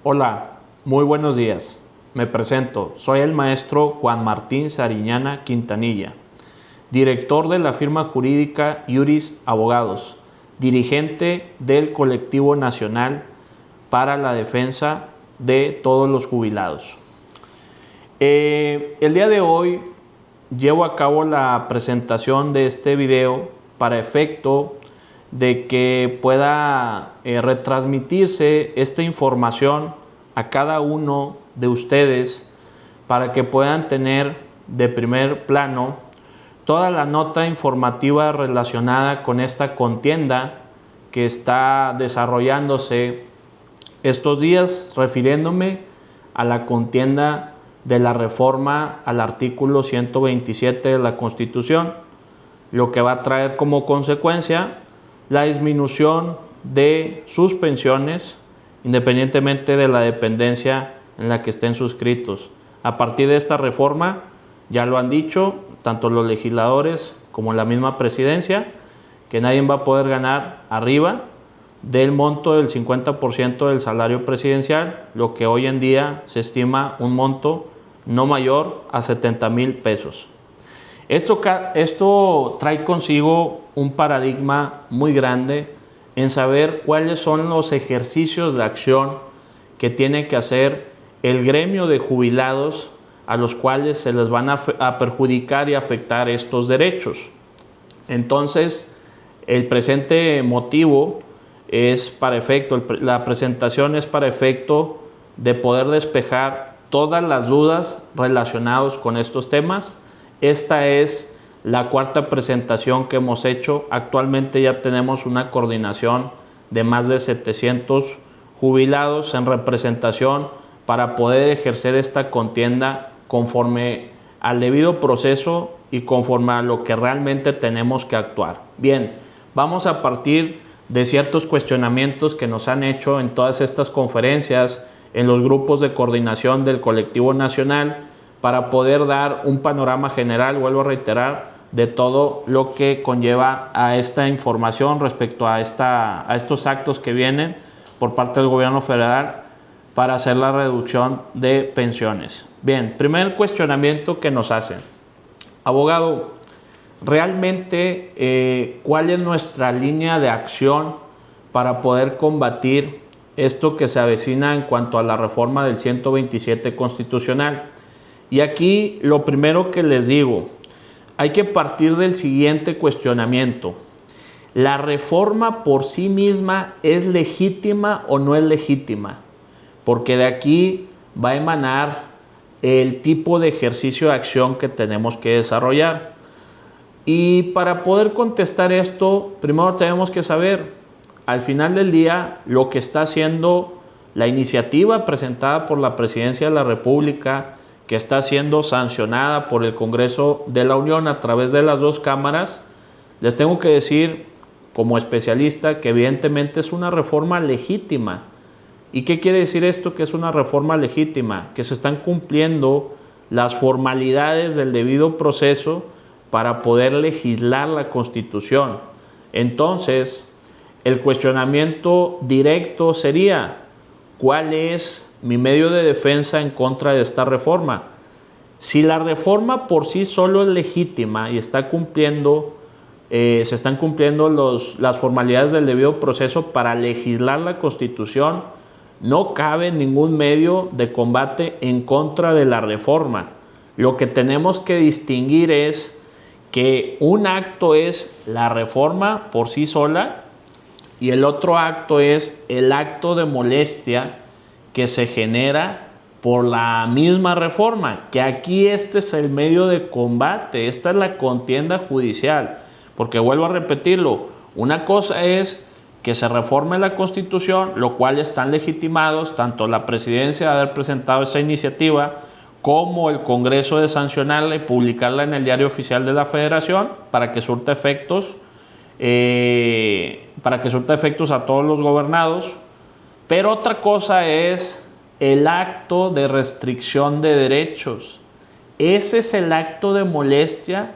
Hola, muy buenos días. Me presento, soy el maestro Juan Martín Sariñana Quintanilla, director de la firma jurídica Iuris Abogados, dirigente del Colectivo Nacional para la Defensa de todos los jubilados. El día de hoy llevo a cabo la presentación de este video para efecto de que pueda retransmitirse esta información a cada uno de ustedes para que puedan tener de primer plano toda la nota informativa relacionada con esta contienda que está desarrollándose estos días, refiriéndome a la contienda de la reforma al artículo 127 de la Constitución, lo que va a traer como consecuencia la disminución de sus pensiones independientemente de la dependencia en la que estén suscritos. A partir de esta reforma, ya lo han dicho tanto los legisladores como la misma presidencia, que nadie va a poder ganar arriba del monto del 50% del salario presidencial, lo que hoy en día se estima un monto no mayor a 70,000 pesos. Esto trae consigo un paradigma muy grande en saber cuáles son los ejercicios de acción que tiene que hacer el gremio de jubilados a los cuales se les van a perjudicar y afectar estos derechos. Entonces, el presente motivo es para efecto, la presentación es para efecto de poder despejar todas las dudas relacionadas con estos temas. Esta es la cuarta presentación que hemos hecho. Actualmente ya tenemos una coordinación de más de 700 jubilados en representación para poder ejercer esta contienda conforme al debido proceso y conforme a lo que realmente tenemos que actuar. Bien, vamos a partir de ciertos cuestionamientos que nos han hecho en todas estas conferencias, en los grupos de coordinación del Colectivo Nacional, para poder dar un panorama general, vuelvo a reiterar, de todo lo que conlleva a esta información respecto a estos actos que vienen por parte del gobierno federal para hacer la reducción de pensiones. Bien, primer cuestionamiento que nos hacen. Abogado, realmente, ¿cuál es nuestra línea de acción para poder combatir esto que se avecina en cuanto a la reforma del 127 constitucional? Y aquí lo primero que les digo, hay que partir del siguiente cuestionamiento. ¿La reforma por sí misma es legítima o no es legítima? Porque de aquí va a emanar el tipo de ejercicio de acción que tenemos que desarrollar. Y para poder contestar esto, primero tenemos que saber, al final del día, lo que está haciendo la iniciativa presentada por la Presidencia de la República, que está siendo sancionada por el Congreso de la Unión a través de las dos cámaras, les tengo que decir como especialista que evidentemente es una reforma legítima. ¿Y qué quiere decir esto que es una reforma legítima? Que se están cumpliendo las formalidades del debido proceso para poder legislar la Constitución. Entonces, el cuestionamiento directo sería, ¿cuál es mi medio de defensa en contra de esta reforma? Si la reforma por sí solo es legítima y está cumpliendo, se están cumpliendo las formalidades del debido proceso para legislar la Constitución, no cabe ningún medio de combate en contra de la reforma. Lo que tenemos que distinguir es que un acto es la reforma por sí sola y el otro acto es el acto de molestia que se genera por la misma reforma, que aquí este es el medio de combate, esta es la contienda judicial, porque vuelvo a repetirlo, una cosa es que se reforme la Constitución, lo cual están legitimados tanto la presidencia de haber presentado esa iniciativa como el Congreso de sancionarla y publicarla en el Diario Oficial de la Federación para que surta efectos, a todos los gobernados. Pero otra cosa es el acto de restricción de derechos. Ese es el acto de molestia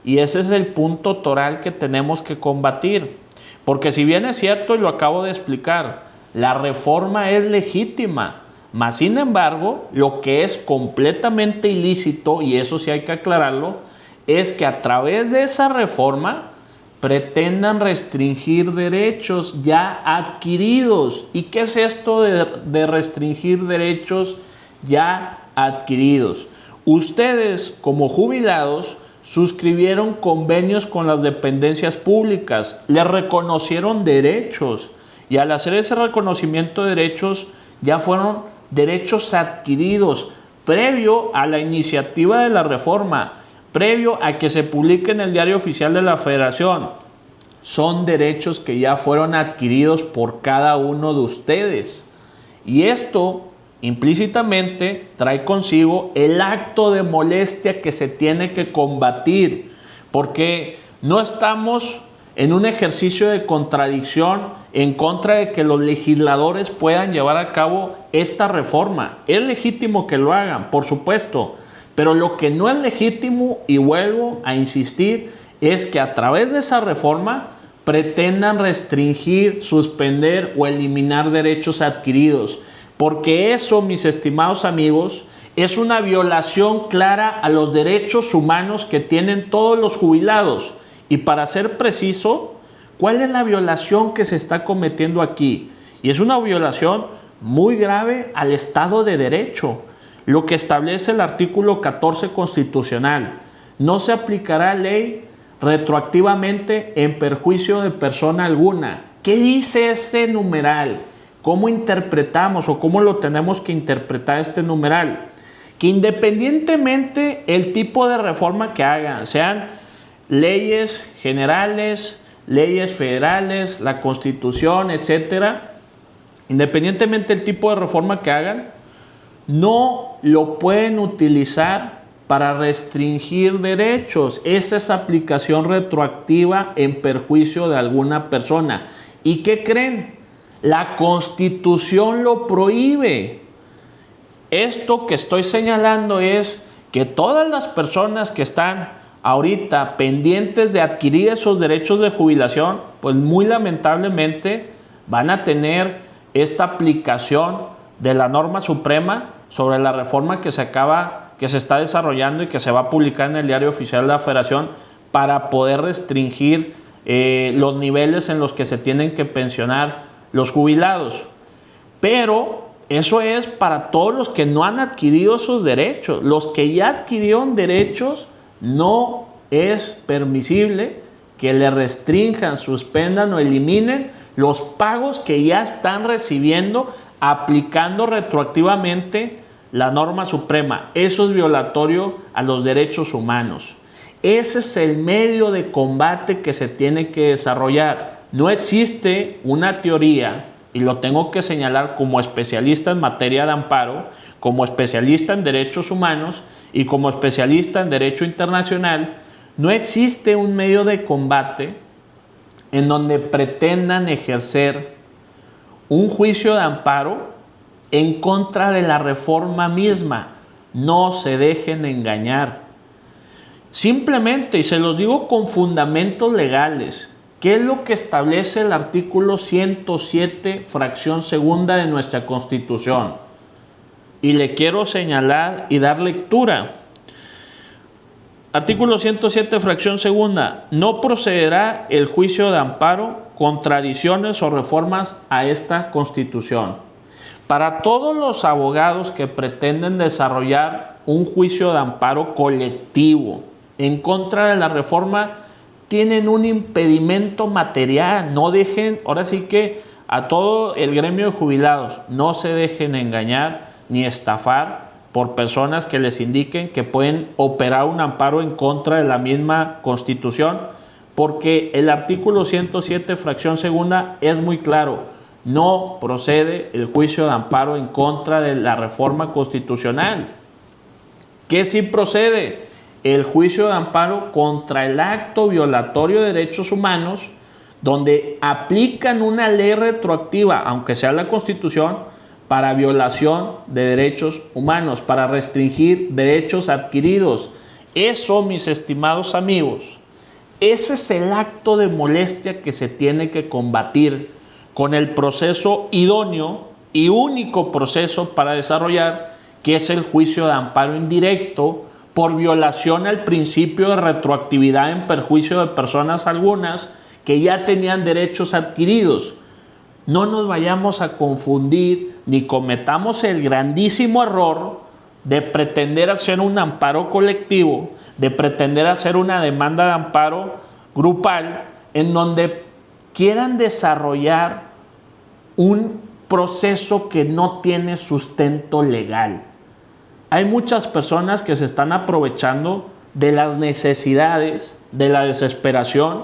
y ese es el punto toral que tenemos que combatir. Porque si bien es cierto, y lo acabo de explicar, La reforma es legítima, mas sin embargo, lo que es completamente ilícito, y eso sí hay que aclararlo, es que a través de esa reforma pretendan restringir derechos ya adquiridos. ¿Y qué es esto de restringir derechos ya adquiridos? Ustedes, como jubilados, suscribieron convenios con las dependencias públicas, les reconocieron derechos, y al hacer ese reconocimiento de derechos, ya fueron derechos adquiridos previo a la iniciativa de la reforma, previo a que se publique en el Diario Oficial de la Federación. Son derechos que ya fueron adquiridos por cada uno de ustedes. Y esto implícitamente trae consigo el acto de molestia que se tiene que combatir, porque no estamos en un ejercicio de contradicción en contra de que los legisladores puedan llevar a cabo esta reforma. Es legítimo que lo hagan, por supuesto, pero lo que no es legítimo, y vuelvo a insistir, es que a través de esa reforma pretendan restringir, suspender o eliminar derechos adquiridos. Porque eso, mis estimados amigos, es una violación clara a los derechos humanos que tienen todos los jubilados. Y para ser preciso, ¿cuál es la violación que se está cometiendo aquí? Y es una violación muy grave al Estado de Derecho. Lo que establece el artículo 14 constitucional: no se aplicará ley retroactivamente en perjuicio de persona alguna. ¿Qué dice este numeral? ¿Cómo interpretamos o cómo lo tenemos que interpretar este numeral? Que independientemente el tipo de reforma que hagan, sean leyes generales, leyes federales, la Constitución, etcétera, independientemente del tipo de reforma que hagan, no lo pueden utilizar para restringir derechos. Esa es aplicación retroactiva en perjuicio de alguna persona. ¿Y qué creen? La Constitución lo prohíbe. Esto que estoy señalando es que todas las personas que están ahorita pendientes de adquirir esos derechos de jubilación, pues muy lamentablemente van a tener esta aplicación de la norma suprema sobre la reforma que se está desarrollando y que se va a publicar en el Diario Oficial de la Federación para poder restringir los niveles en los que se tienen que pensionar los jubilados. Pero eso es para todos los que no han adquirido esos derechos. Los que ya adquirieron derechos, no es permisible que le restrinjan, suspendan o eliminen los pagos que ya están recibiendo aplicando retroactivamente la norma suprema. Eso es violatorio a los derechos humanos. Ese es el medio de combate que se tiene que desarrollar. No existe una teoría, y lo tengo que señalar como especialista en materia de amparo, como especialista en derechos humanos y como especialista en derecho internacional, no existe un medio de combate en donde pretendan ejercer un juicio de amparo en contra de la reforma misma. No se dejen engañar. Simplemente, y se los digo con fundamentos legales, ¿qué es lo que establece el artículo 107, fracción segunda de nuestra Constitución? Y le quiero señalar y dar lectura. Artículo 107, fracción segunda. No procederá el juicio de amparo contra adiciones o reformas a esta Constitución. Para todos los abogados que pretenden desarrollar un juicio de amparo colectivo en contra de la reforma, tienen un impedimento material. No dejen, ahora sí que a todo el gremio de jubilados, no se dejen engañar ni estafar por personas que les indiquen que pueden operar un amparo en contra de la misma Constitución, porque el artículo 107, fracción segunda, es muy claro: no procede el juicio de amparo en contra de la reforma constitucional. ¿Qué sí procede? El juicio de amparo contra el acto violatorio de derechos humanos, donde aplican una ley retroactiva, aunque sea la Constitución, para violación de derechos humanos, para restringir derechos adquiridos. Eso, mis estimados amigos, ese es el acto de molestia que se tiene que combatir con el proceso idóneo y único proceso para desarrollar, que es el juicio de amparo indirecto por violación al principio de retroactividad en perjuicio de personas algunas que ya tenían derechos adquiridos. No nos vayamos a confundir ni cometamos el grandísimo error de pretender hacer un amparo colectivo, de pretender hacer una demanda de amparo grupal, en donde quieran desarrollar un proceso que no tiene sustento legal. Hay muchas personas que se están aprovechando de las necesidades, de la desesperación,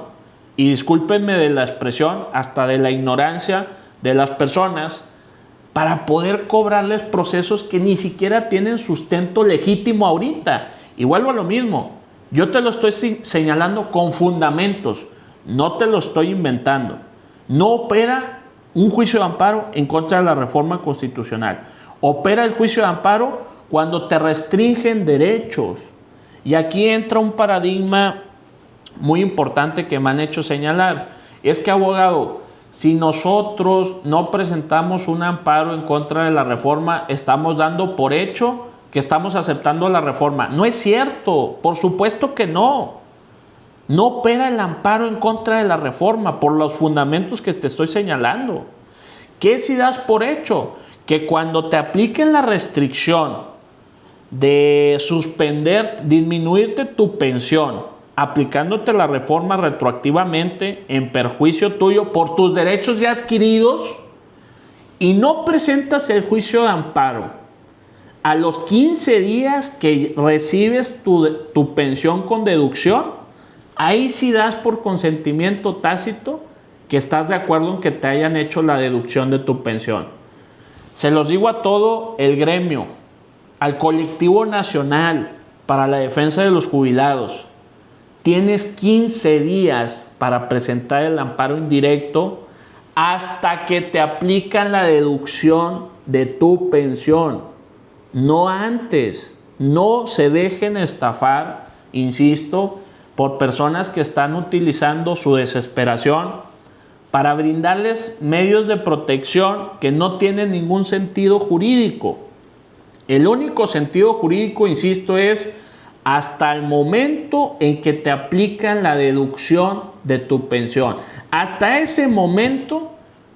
y discúlpenme de la expresión, hasta de la ignorancia de las personas, para poder cobrarles procesos que ni siquiera tienen sustento legítimo ahorita. Y vuelvo a lo mismo, yo te lo estoy señalando con fundamentos, no te lo estoy inventando. No opera un juicio de amparo en contra de la reforma constitucional. Opera el juicio de amparo cuando te restringen derechos. Y aquí entra un paradigma muy importante que me han hecho señalar. Es que, abogado, si nosotros no presentamos un amparo en contra de la reforma, estamos dando por hecho que estamos aceptando la reforma. No es cierto, por supuesto que no. No opera el amparo en contra de la reforma por los fundamentos que te estoy señalando. ¿Qué si das por hecho? Que cuando te apliquen la restricción de suspender, disminuirte tu pensión, aplicándote la reforma retroactivamente en perjuicio tuyo por tus derechos ya adquiridos, y no presentas el juicio de amparo a los 15 días que recibes tu pensión con deducción, ahí sí das por consentimiento tácito que estás de acuerdo en que te hayan hecho la deducción de tu pensión. Se los digo a todo el gremio, al colectivo nacional para la defensa de los jubilados. Tienes 15 días para presentar el amparo indirecto hasta que te aplican la deducción de tu pensión. No antes. No se dejen estafar, insisto, por personas que están utilizando su desesperación para brindarles medios de protección que no tienen ningún sentido jurídico. El único sentido jurídico, insisto, es hasta el momento en que te aplican la deducción de tu pensión. Hasta ese momento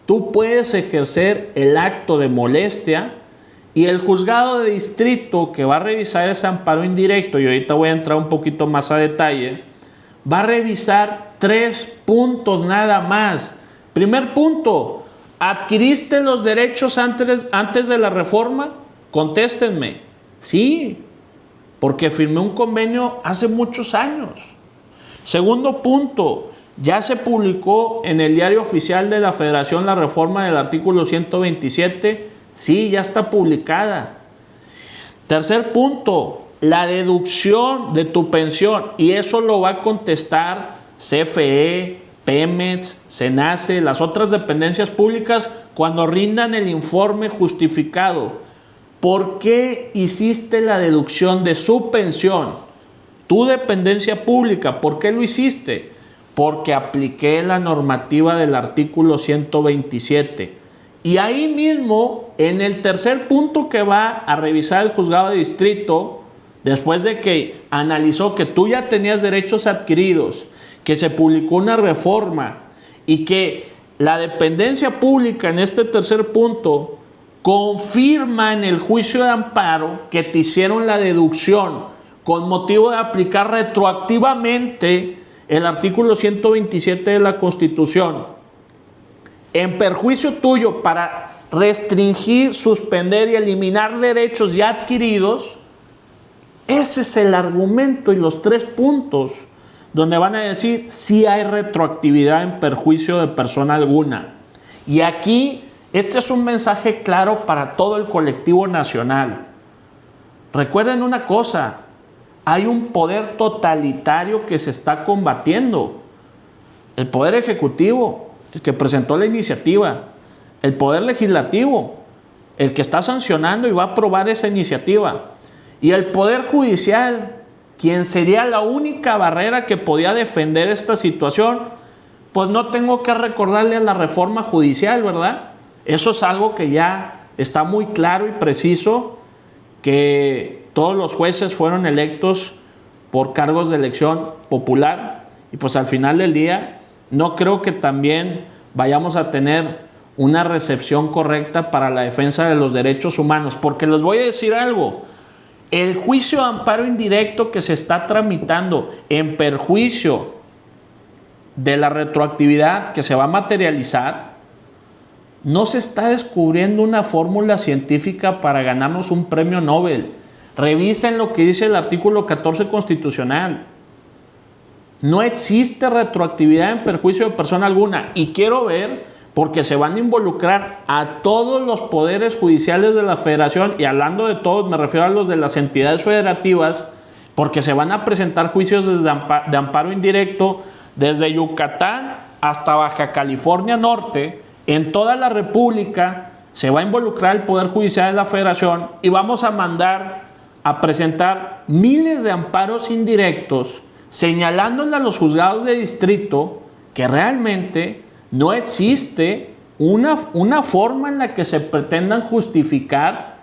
tú puedes ejercer el acto de molestia, y el juzgado de distrito que va a revisar ese amparo indirecto, y ahorita voy a entrar un poquito más a detalle, va a revisar 3 puntos nada más. Primer punto, ¿adquiriste los derechos antes de la reforma? Contéstenme. Sí, porque firmé un convenio hace muchos años. Segundo punto, ya se publicó en el Diario Oficial de la Federación la reforma del artículo 127. Sí, ya está publicada. Tercer punto, la deducción de tu pensión. Y eso lo va a contestar CFE, Pemex, SENACE, las otras dependencias públicas cuando rindan el informe justificado. ¿Por qué hiciste la deducción de su pensión? Tu dependencia pública, ¿por qué lo hiciste? Porque apliqué la normativa del artículo 127. Y ahí mismo, en el tercer punto que va a revisar el juzgado de distrito, después de que analizó que tú ya tenías derechos adquiridos, que se publicó una reforma y que la dependencia pública en este tercer punto confirma en el juicio de amparo que te hicieron la deducción con motivo de aplicar retroactivamente el artículo 127 de la Constitución en perjuicio tuyo para restringir, suspender y eliminar derechos ya adquiridos. Ese es el argumento y los 3 puntos donde van a decir si hay retroactividad en perjuicio de persona alguna. Y aquí este es un mensaje claro para todo el colectivo nacional. Recuerden una cosa, hay un poder totalitario que se está combatiendo. El poder ejecutivo, el que presentó la iniciativa, el poder legislativo, el que está sancionando y va a aprobar esa iniciativa, y el poder judicial, quien sería la única barrera que podía defender esta situación, pues no tengo que recordarle a la reforma judicial, ¿verdad? Eso es algo que ya está muy claro y preciso, que todos los jueces fueron electos por cargos de elección popular, y pues al final del día no creo que también vayamos a tener una recepción correcta para la defensa de los derechos humanos, porque les voy a decir algo: el juicio de amparo indirecto que se está tramitando en perjuicio de la retroactividad que se va a materializar, no se está descubriendo una fórmula científica para ganarnos un premio Nobel. Revisen lo que dice el artículo 14 constitucional. No existe retroactividad en perjuicio de persona alguna, y quiero ver, porque se van a involucrar a todos los poderes judiciales de la federación, y hablando de todos me refiero a los de las entidades federativas, porque se van a presentar juicios de amparo indirecto desde Yucatán hasta Baja California Norte. En toda la República se va a involucrar el Poder Judicial de la Federación, y vamos a mandar a presentar miles de amparos indirectos señalándole a los juzgados de distrito que realmente no existe una forma en la que se pretendan justificar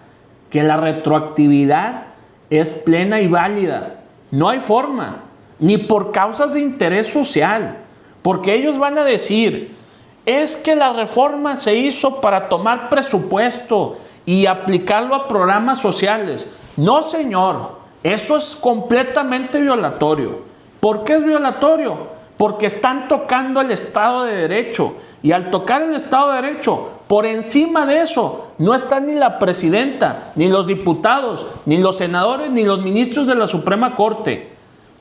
que la retroactividad es plena y válida. No hay forma, ni por causas de interés social, porque ellos van a decir: es que la reforma se hizo para tomar presupuesto y aplicarlo a programas sociales. No, señor, eso es completamente violatorio. ¿Por qué es violatorio? Porque están tocando el Estado de Derecho, y al tocar el Estado de Derecho, por encima de eso no está ni la presidenta, ni los diputados, ni los senadores, ni los ministros de la Suprema Corte.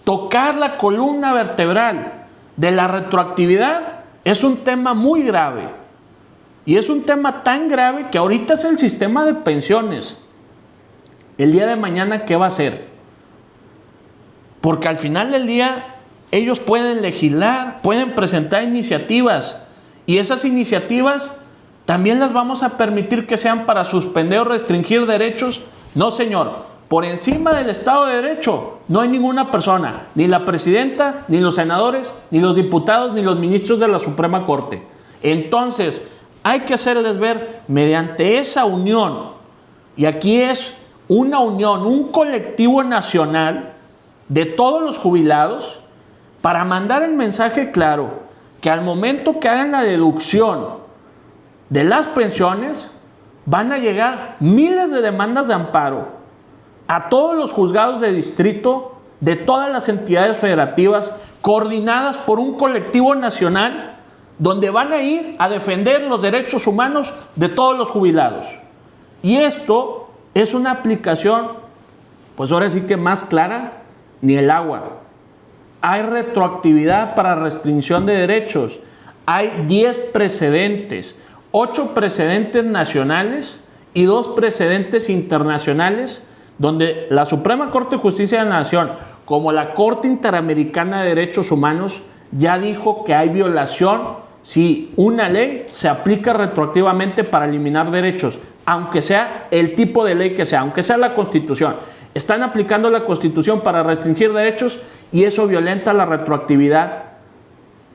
Tocar la columna vertebral de la retroactividad es un tema muy grave, y es un tema tan grave que ahorita es el sistema de pensiones. El día de mañana, ¿qué va a hacer? Porque al final del día ellos pueden legislar, pueden presentar iniciativas, y esas iniciativas también las vamos a permitir que sean para suspender o restringir derechos. No, señor, por encima del Estado de Derecho no hay ninguna persona, ni la presidenta, ni los senadores, ni los diputados, ni los ministros de la Suprema Corte. Entonces hay que hacerles ver mediante esa unión, y aquí es una unión, un colectivo nacional de todos los jubilados, para mandar el mensaje claro que al momento que hagan la deducción de las pensiones, van a llegar miles de demandas de amparo a todos los juzgados de distrito de todas las entidades federativas, coordinadas por un colectivo nacional, donde van a ir a defender los derechos humanos de todos los jubilados. Y esto es una aplicación, pues ahora sí que más clara ni el agua. Hay retroactividad para restricción de derechos. Hay 10 precedentes, 8 precedentes nacionales y 2 precedentes internacionales, donde la Suprema Corte de Justicia de la Nación, como la Corte Interamericana de Derechos Humanos, ya dijo que hay violación si una ley se aplica retroactivamente para eliminar derechos, aunque sea el tipo de ley que sea, aunque sea la Constitución. Están aplicando la Constitución para restringir derechos, y eso violenta la retroactividad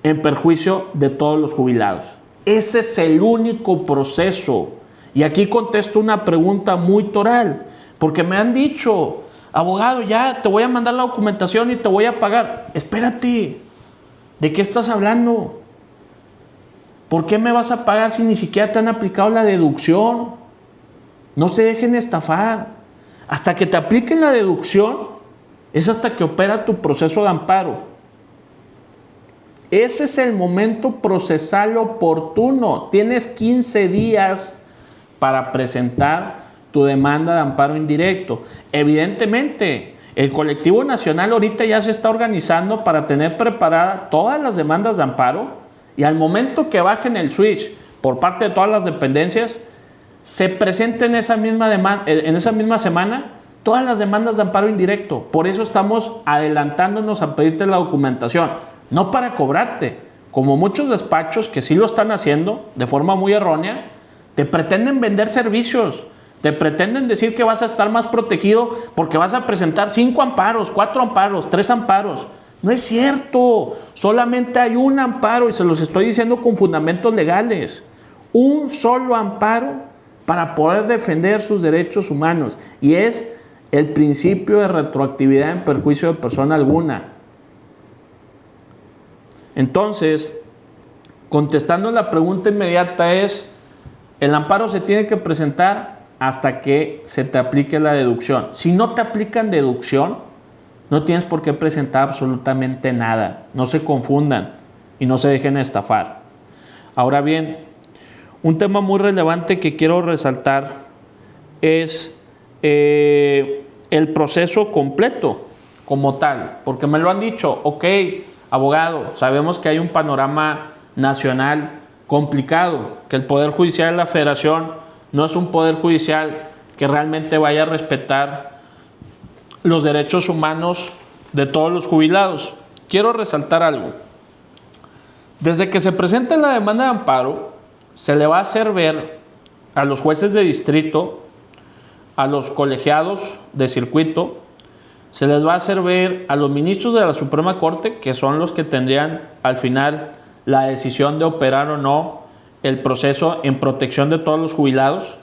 en perjuicio de todos los jubilados. Ese es el único proceso. Y aquí contesto una pregunta muy toral, porque me han dicho: abogado, ya te voy a mandar la documentación y te voy a pagar. Espérate, ¿de qué estás hablando? ¿Por qué me vas a pagar si ni siquiera te han aplicado la deducción? No se dejen estafar. Hasta que te apliquen la deducción es hasta que opera tu proceso de amparo. Ese es el momento procesal oportuno. Tienes 15 días para presentar tu demanda de amparo indirecto. Evidentemente, el colectivo nacional ahorita ya se está organizando para tener preparadas todas las demandas de amparo, y al momento que bajen el switch por parte de todas las dependencias, se presenten en esa misma semana todas las demandas de amparo indirecto. Por eso estamos adelantándonos a pedirte la documentación, no para cobrarte, como muchos despachos que sí lo están haciendo de forma muy errónea. Te pretenden vender servicios, te pretenden decir que vas a estar más protegido porque vas a presentar 5 amparos, 4 amparos, 3 amparos. No es cierto, solamente hay un amparo y se los estoy diciendo con fundamentos legales. Un solo amparo para poder defender sus derechos humanos y es el principio de retroactividad en perjuicio de persona alguna. Entonces, contestando la pregunta inmediata es, el amparo se tiene que presentar hasta que se te aplique la deducción. Si no te aplican deducción, no tienes por qué presentar absolutamente nada. No se confundan y no se dejen estafar. Ahora bien, un tema muy relevante que quiero resaltar es el proceso completo como tal, porque me lo han dicho, ok, abogado, sabemos que hay un panorama nacional complicado, que el Poder Judicial de la Federación no es un Poder Judicial que realmente vaya a respetar los derechos humanos de todos los jubilados. Quiero resaltar algo. Desde que se presenta la demanda de amparo, se le va a hacer ver a los jueces de distrito, a los colegiados de circuito, se les va a hacer ver a los ministros de la Suprema Corte, que son los que tendrían al final la decisión de operar o no el proceso en protección de todos los jubilados.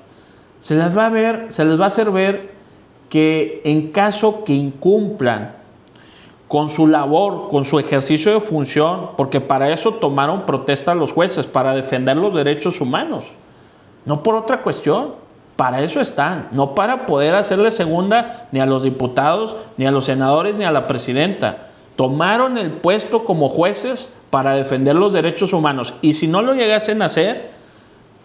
Se les va a hacer ver que en caso que incumplan con su labor, con su ejercicio de función, porque para eso tomaron protesta los jueces, para defender los derechos humanos, no por otra cuestión, para eso están, no para poder hacerle segunda ni a los diputados, ni a los senadores, ni a la presidenta. Tomaron el puesto como jueces para defender los derechos humanos, y si no lo llegasen a hacer,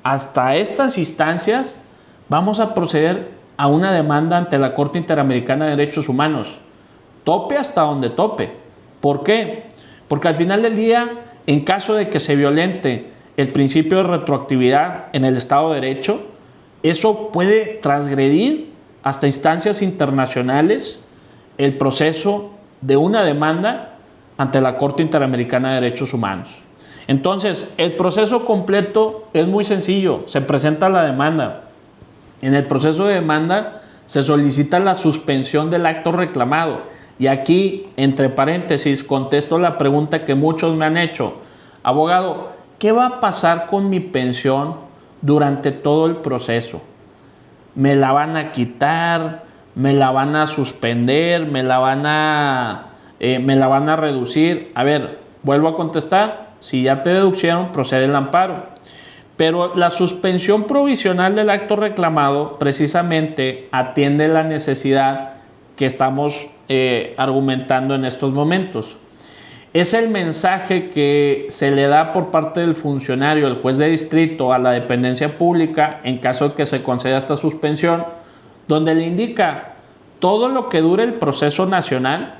hasta estas instancias vamos a proceder a una demanda ante la Corte Interamericana de Derechos Humanos. Tope hasta donde tope. ¿Por qué? Porque al final del día, en caso de que se violente el principio de retroactividad en el Estado de Derecho, eso puede transgredir hasta instancias internacionales el proceso de una demanda ante la Corte Interamericana de Derechos Humanos. Entonces, el proceso completo es muy sencillo. Se presenta la demanda. En el proceso de demanda se solicita la suspensión del acto reclamado. Y aquí, entre paréntesis, contesto la pregunta que muchos me han hecho. Abogado, ¿qué va a pasar con mi pensión durante todo el proceso? ¿Me la van a quitar? ¿Me la van a suspender? ¿Me la van a reducir? A ver, vuelvo a contestar. Si ya te deducieron, procede el amparo. Pero la suspensión provisional del acto reclamado precisamente atiende la necesidad que estamos argumentando en estos momentos. Es el mensaje que se le da por parte del funcionario, el juez de distrito, a la dependencia pública en caso de que se conceda esta suspensión, donde le indica todo lo que dure el proceso nacional,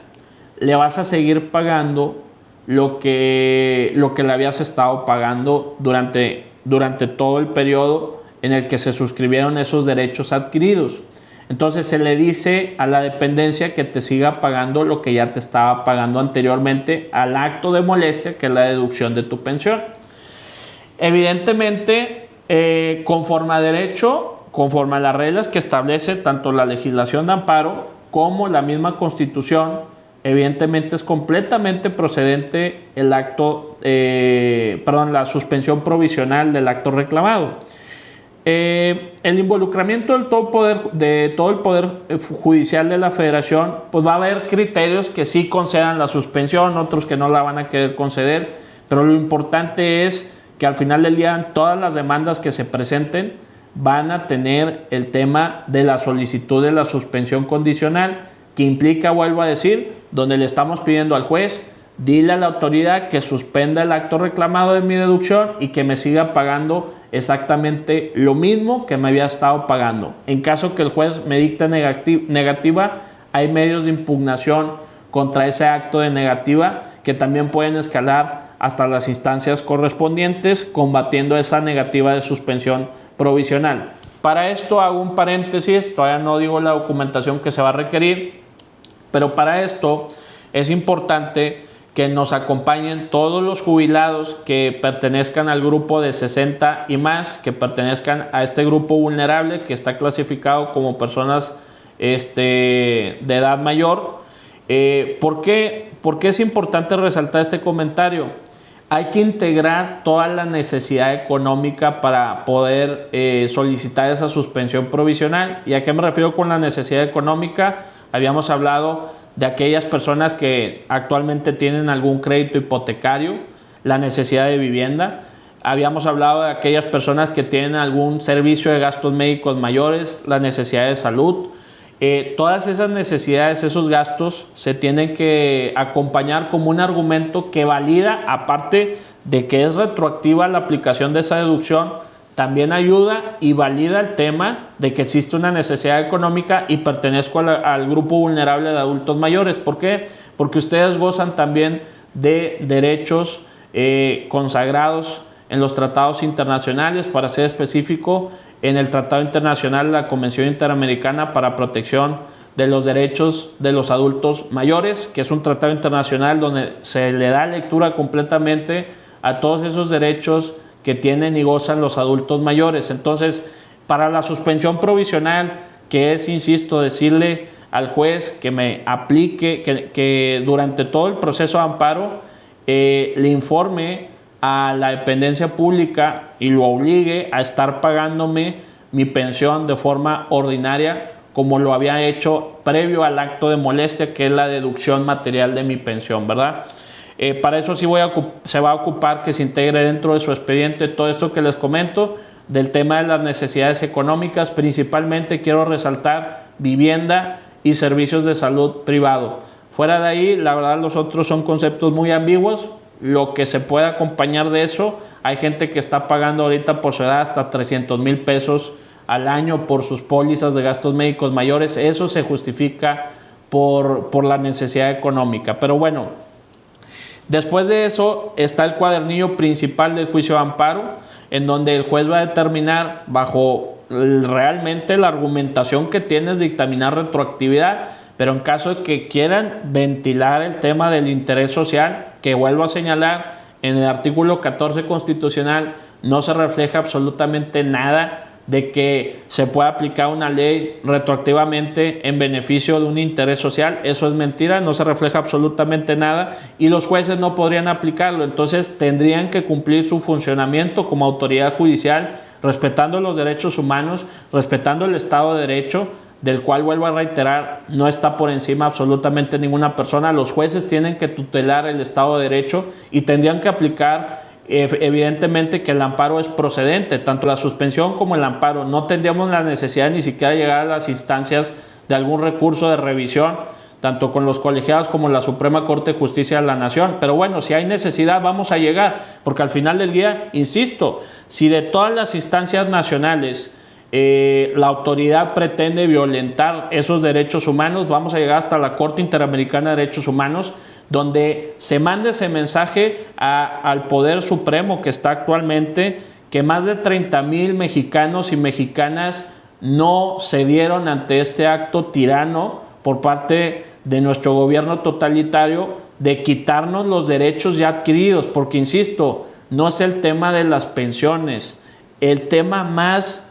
le vas a seguir pagando lo que le habías estado pagando durante todo el periodo en el que se suscribieron esos derechos adquiridos. Entonces se le dice a la dependencia que te siga pagando lo que ya te estaba pagando anteriormente al acto de molestia, que es la deducción de tu pensión. Evidentemente, conforme a derecho, conforme a las reglas que establece tanto la legislación de amparo como la misma Constitución, evidentemente es completamente procedente el acto, la suspensión provisional del acto reclamado. El involucramiento de todo el poder judicial de la Federación, pues va a haber criterios que sí concedan la suspensión, otros que no la van a querer conceder, pero lo importante es que al final del día todas las demandas que se presenten van a tener el tema de la solicitud de la suspensión condicional, que implica, vuelvo a decir, donde le estamos pidiendo al juez: dile a la autoridad que suspenda el acto reclamado de mi deducción y que me siga pagando exactamente lo mismo que me había estado pagando. En caso que el juez me dicte negativa, hay medios de impugnación contra ese acto de negativa que también pueden escalar hasta las instancias correspondientes, combatiendo esa negativa de suspensión provisional. Para esto hago un paréntesis, todavía no digo la documentación que se va a requerir, pero para esto es importante que nos acompañen todos los jubilados que pertenezcan al grupo de 60 y más, que pertenezcan a este grupo vulnerable que está clasificado como personas de edad mayor, ¿Por qué es importante resaltar este comentario? Hay que integrar toda la necesidad económica para poder solicitar esa suspensión provisional. ¿Y a qué me refiero con la necesidad económica? Habíamos hablado de aquellas personas que actualmente tienen algún crédito hipotecario, la necesidad de vivienda. Habíamos hablado de aquellas personas que tienen algún servicio de gastos médicos mayores, la necesidad de salud. Todas esas necesidades, esos gastos, se tienen que acompañar como un argumento que valida, aparte de que es retroactiva la aplicación de esa deducción, también ayuda y valida el tema de que existe una necesidad económica y pertenezco al grupo vulnerable de adultos mayores. ¿Por qué? Porque ustedes gozan también de derechos consagrados en los tratados internacionales, para ser específico, en el Tratado Internacional de la Convención Interamericana para Protección de los Derechos de los Adultos Mayores, que es un tratado internacional donde se le da lectura completamente a todos esos derechos que tienen y gozan los adultos mayores. Entonces, para la suspensión provisional, que es, insisto, decirle al juez que me aplique, que durante todo el proceso de amparo le informe a la dependencia pública y lo obligue a estar pagándome mi pensión de forma ordinaria, como lo había hecho previo al acto de molestia, que es la deducción material de mi pensión, ¿verdad? Para eso sí se va a ocupar que se integre dentro de su expediente todo esto que les comento del tema de las necesidades económicas. Principalmente quiero resaltar vivienda y servicios de salud privado. Fuera de ahí, la verdad, los otros son conceptos muy ambiguos. Lo que se puede acompañar de eso, hay gente que está pagando ahorita por su edad hasta 300,000 pesos al año por sus pólizas de gastos médicos mayores. Eso se justifica por la necesidad económica. Pero bueno, después de eso está el cuadernillo principal del juicio de amparo, en donde el juez va a determinar bajo realmente la argumentación que tienes de dictaminar retroactividad. Pero en caso de que quieran ventilar el tema del interés social, que vuelvo a señalar, en el artículo 14 constitucional no se refleja absolutamente nada de que se pueda aplicar una ley retroactivamente en beneficio de un interés social. Eso es mentira, no se refleja absolutamente nada y los jueces no podrían aplicarlo. Entonces tendrían que cumplir su funcionamiento como autoridad judicial, respetando los derechos humanos, respetando el Estado de Derecho, del cual, vuelvo a reiterar, no está por encima absolutamente ninguna persona. Los jueces tienen que tutelar el Estado de Derecho y tendrían que aplicar, evidentemente, que el amparo es procedente, tanto la suspensión como el amparo. No tendríamos la necesidad ni siquiera de llegar a las instancias de algún recurso de revisión, tanto con los colegiados como la Suprema Corte de Justicia de la Nación. Pero bueno, si hay necesidad, vamos a llegar, porque al final del día, insisto, si de todas las instancias nacionales la autoridad pretende violentar esos derechos humanos, vamos a llegar hasta la Corte Interamericana de Derechos Humanos, donde se mande ese mensaje al Poder Supremo que está actualmente, que más de 30,000 mexicanos y mexicanas no cedieron ante este acto tirano por parte de nuestro gobierno totalitario de quitarnos los derechos ya adquiridos, porque insisto, no es el tema de las pensiones, el tema más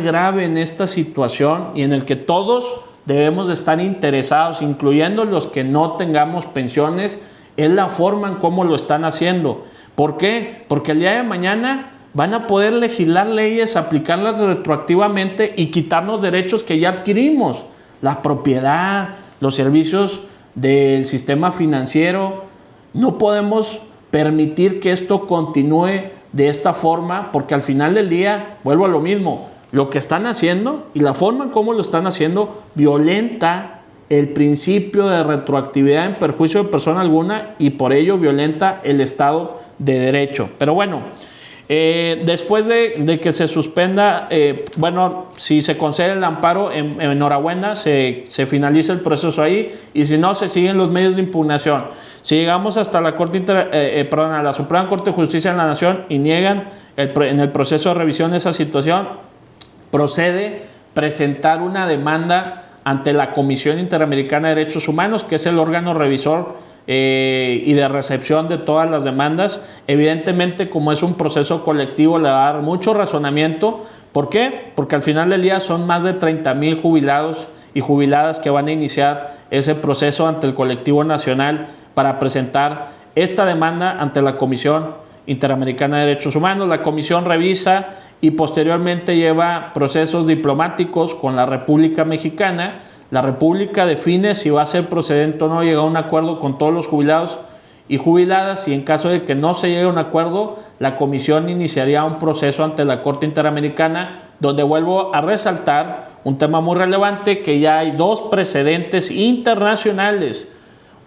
grave en esta situación y en el que todos debemos de estar interesados, incluyendo los que no tengamos pensiones, es la forma en cómo lo están haciendo. ¿Por qué? Porque el día de mañana van a poder legislar leyes, aplicarlas retroactivamente y quitarnos derechos que ya adquirimos, la propiedad, los servicios del sistema financiero. No podemos permitir que esto continúe de esta forma, porque al final del día, vuelvo a lo mismo, lo que están haciendo y la forma en cómo lo están haciendo violenta el principio de retroactividad en perjuicio de persona alguna y por ello violenta el Estado de Derecho. Pero bueno, después de que se suspenda, si se concede el amparo, enhorabuena, se finaliza el proceso ahí, y si no, se siguen los medios de impugnación. Si llegamos hasta la a la Suprema Corte de Justicia de la Nación y niegan en el proceso de revisión esa situación, procede presentar una demanda ante la Comisión Interamericana de Derechos Humanos, que es el órgano revisor y de recepción de todas las demandas. Evidentemente, como es un proceso colectivo, le va a dar mucho razonamiento. ¿Por qué? Porque al final del día son más de 30,000 jubilados y jubiladas que van a iniciar ese proceso ante el colectivo nacional para presentar esta demanda ante la Comisión Interamericana de Derechos Humanos. La comisión revisa y posteriormente lleva procesos diplomáticos con la República Mexicana. La República define si va a ser procedente o no llegar a un acuerdo con todos los jubilados y jubiladas, y en caso de que no se llegue a un acuerdo, la comisión iniciaría un proceso ante la Corte Interamericana, donde vuelvo a resaltar un tema muy relevante, que ya hay 2 precedentes internacionales,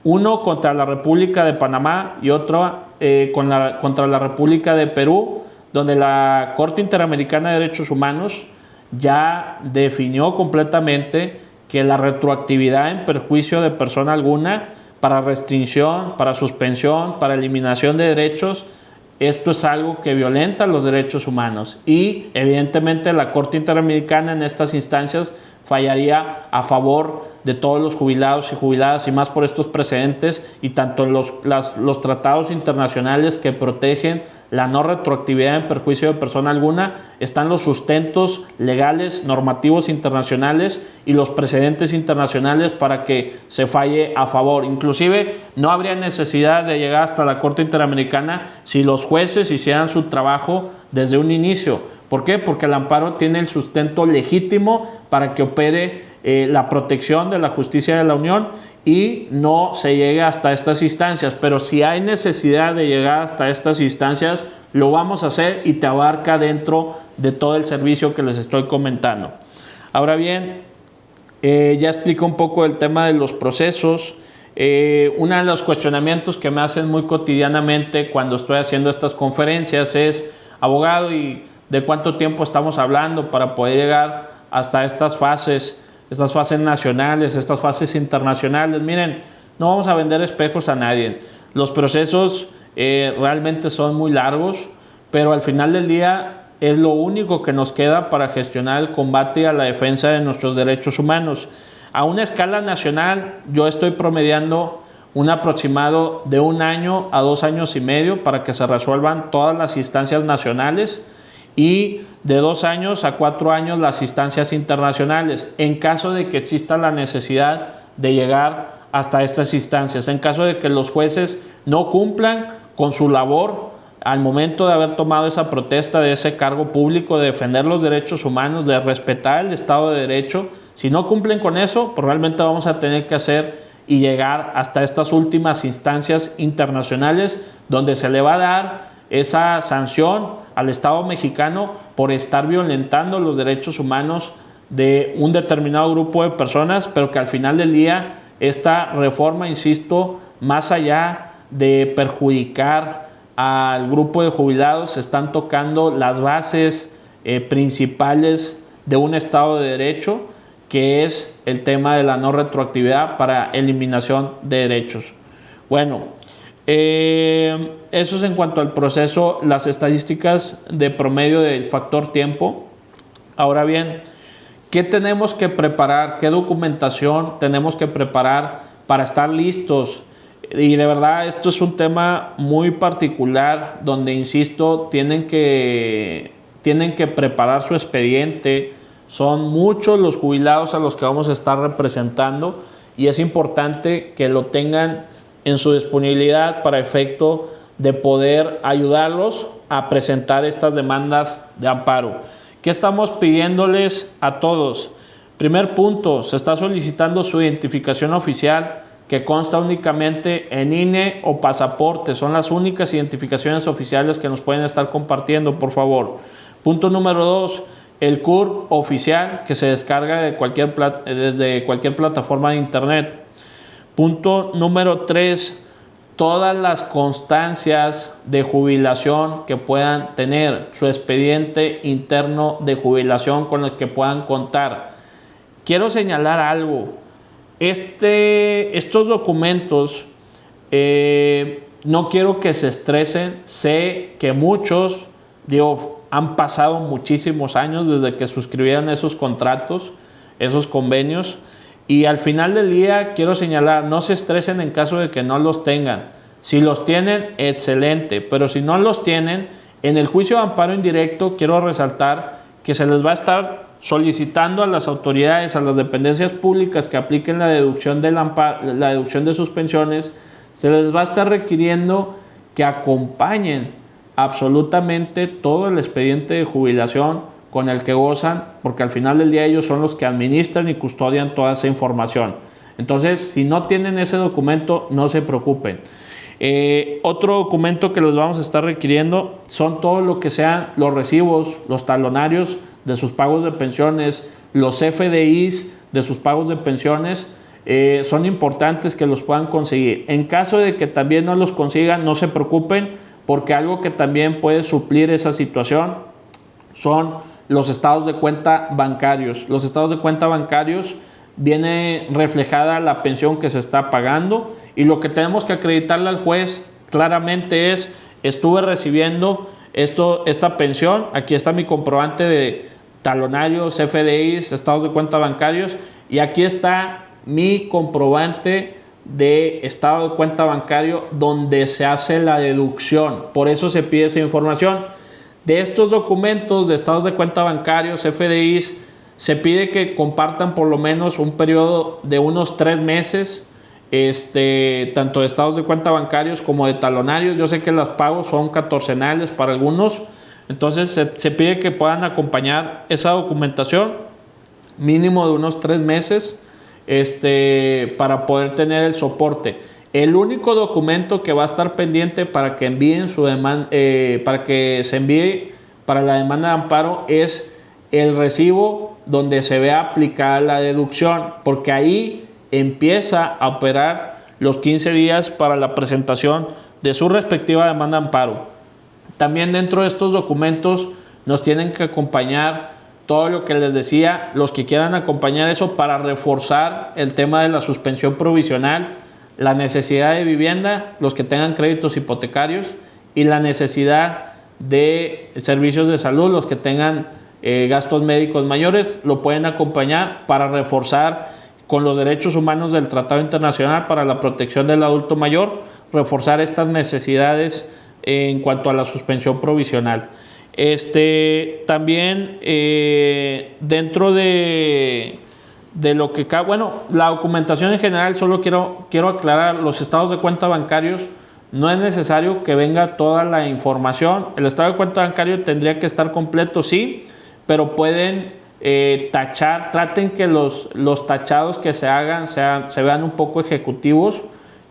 uno contra la República de Panamá y otro contra la República de Perú, donde la Corte Interamericana de Derechos Humanos ya definió completamente que la retroactividad en perjuicio de persona alguna para restricción, para suspensión, para eliminación de derechos, esto es algo que violenta los derechos humanos, y evidentemente la Corte Interamericana en estas instancias fallaría a favor de todos los jubilados y jubiladas, y más por estos precedentes y tanto los tratados internacionales que protegen la no retroactividad en perjuicio de persona alguna, están los sustentos legales, normativos internacionales y los precedentes internacionales para que se falle a favor. Inclusive no habría necesidad de llegar hasta la Corte Interamericana si los jueces hicieran su trabajo desde un inicio. ¿Por qué? Porque el amparo tiene el sustento legítimo para que opere la protección de la justicia de la Unión y no se llegue hasta estas instancias. Pero si hay necesidad de llegar hasta estas instancias, lo vamos a hacer, y te abarca dentro de todo el servicio que les estoy comentando. Ahora bien, ya explico un poco el tema de los procesos. Uno de los cuestionamientos que me hacen muy cotidianamente cuando estoy haciendo estas conferencias es: abogado, ¿y de cuánto tiempo estamos hablando para poder llegar hasta estas fases nacionales, estas fases internacionales? Miren, no vamos a vender espejos a nadie. Los procesos realmente son muy largos, pero al final del día es lo único que nos queda para gestionar el combate a la defensa de nuestros derechos humanos. A una escala nacional, yo estoy promediando un aproximado de 1 año a 2 años y medio para que se resuelvan todas las instancias nacionales, y de 2 años a 4 años las instancias internacionales, en caso de que exista la necesidad de llegar hasta estas instancias, en caso de que los jueces no cumplan con su labor al momento de haber tomado esa protesta de ese cargo público, de defender los derechos humanos, de respetar el Estado de Derecho. Si no cumplen con eso, pues realmente vamos a tener que hacer y llegar hasta estas últimas instancias internacionales, donde se le va a dar esa sanción al Estado mexicano por estar violentando los derechos humanos de un determinado grupo de personas, pero que al final del día esta reforma, insisto, más allá de perjudicar al grupo de jubilados, están tocando las bases principales de un Estado de Derecho, que es el tema de la no retroactividad para eliminación de derechos. Bueno, eso es en cuanto al proceso, las estadísticas de promedio del factor tiempo. Ahora bien, ¿qué tenemos que preparar? ¿Qué documentación tenemos que preparar para estar listos? Y de verdad, esto es un tema muy particular, donde, insisto, tienen que preparar su expediente. Son muchos los jubilados a los que vamos a estar representando, y es importante que lo tengan en su disponibilidad para efecto de poder ayudarlos a presentar estas demandas de amparo. ¿Qué estamos pidiéndoles a todos? Primer punto, se está solicitando su identificación oficial, que consta únicamente en INE o pasaporte. Son las únicas identificaciones oficiales que nos pueden estar compartiendo, por favor. Punto número 2, el CURP oficial, que se descarga desde cualquier plataforma de internet. Punto número 3, todas las constancias de jubilación que puedan tener, su expediente interno de jubilación con el que puedan contar. Quiero señalar algo: estos documentos, no quiero que se estresen. Sé que muchos, han pasado muchísimos años desde que suscribieron esos contratos, esos convenios. Y al final del día quiero señalar, no se estresen en caso de que no los tengan. Si los tienen, excelente, pero si no los tienen, en el juicio de amparo indirecto quiero resaltar que se les va a estar solicitando a las autoridades, a las dependencias públicas que apliquen la deducción la deducción de sus pensiones, se les va a estar requiriendo que acompañen absolutamente todo el expediente de jubilación con el que gozan, porque al final del día ellos son los que administran y custodian toda esa información. Entonces, si no tienen ese documento, no se preocupen. Otro documento que les vamos a estar requiriendo son todo lo que sean los recibos, los talonarios de sus pagos de pensiones, los FDIs de sus pagos de pensiones. Son importantes que los puedan conseguir. En caso de que también no los consigan, no se preocupen, porque algo que también puede suplir esa situación son los estados de cuenta bancarios. Los estados de cuenta bancarios viene reflejada la pensión que se está pagando, y lo que tenemos que acreditarle al juez claramente es: estuve recibiendo esta pensión, aquí está mi comprobante de talonarios, FDIs, estados de cuenta bancarios, y aquí está mi comprobante de estado de cuenta bancario donde se hace la deducción. Por eso se pide esa información. De estos documentos de estados de cuenta bancarios, FDIs, se pide que compartan por lo menos un periodo de unos 3 meses, tanto de estados de cuenta bancarios como de talonarios. Yo sé que los pagos son catorcenales para algunos, entonces se pide que puedan acompañar esa documentación mínimo de unos 3 meses para poder tener el soporte. El único documento que va a estar pendiente para que envíen su demanda, para que se envíe para la demanda de amparo, es el recibo donde se vea aplicada la deducción, porque ahí empieza a operar los 15 días para la presentación de su respectiva demanda de amparo. También dentro de estos documentos nos tienen que acompañar todo lo que les decía, los que quieran acompañar eso para reforzar el tema de la suspensión provisional, la necesidad de vivienda, los que tengan créditos hipotecarios, y la necesidad de servicios de salud, los que tengan gastos médicos mayores, lo pueden acompañar para reforzar con los derechos humanos del Tratado Internacional para la Protección del Adulto Mayor, reforzar estas necesidades en cuanto a la suspensión provisional. También dentro de lo que la documentación en general, solo quiero aclarar: los estados de cuenta bancarios no es necesario que venga toda la información. El estado de cuenta bancario tendría que estar completo, sí, pero pueden tachar, traten que los tachados que se hagan se vean un poco ejecutivos,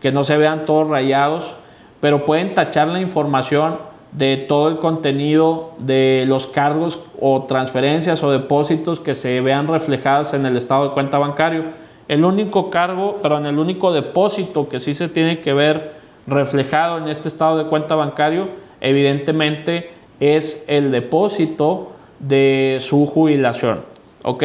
que no se vean todos rayados, pero pueden tachar la información de todo el contenido de los cargos o transferencias o depósitos que se vean reflejadas en el estado de cuenta bancario. El único depósito que sí se tiene que ver reflejado en este estado de cuenta bancario, evidentemente, es el depósito de su jubilación. ¿Ok?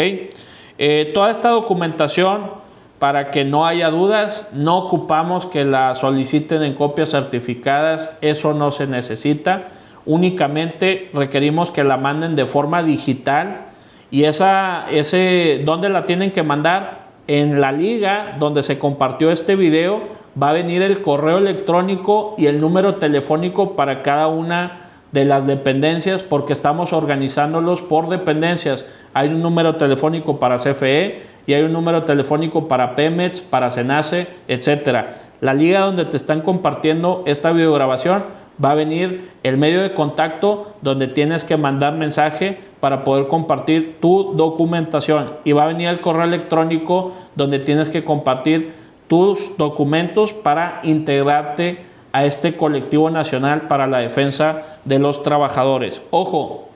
Toda esta documentación, para que no haya dudas, no ocupamos que la soliciten en copias certificadas, eso no se necesita. Únicamente requerimos que la manden de forma digital, y ¿dónde la tienen que mandar? En la liga donde se compartió este video va a venir el correo electrónico y el número telefónico para cada una de las dependencias, porque estamos organizándolos por dependencias. Hay un número telefónico para CFE y hay un número telefónico para Pemex, para Cenace, etcétera. La liga donde te están compartiendo esta videograbación va a venir el medio de contacto donde tienes que mandar mensaje para poder compartir tu documentación, y va a venir el correo electrónico donde tienes que compartir tus documentos para integrarte a este colectivo nacional para la defensa de los trabajadores. Ojo,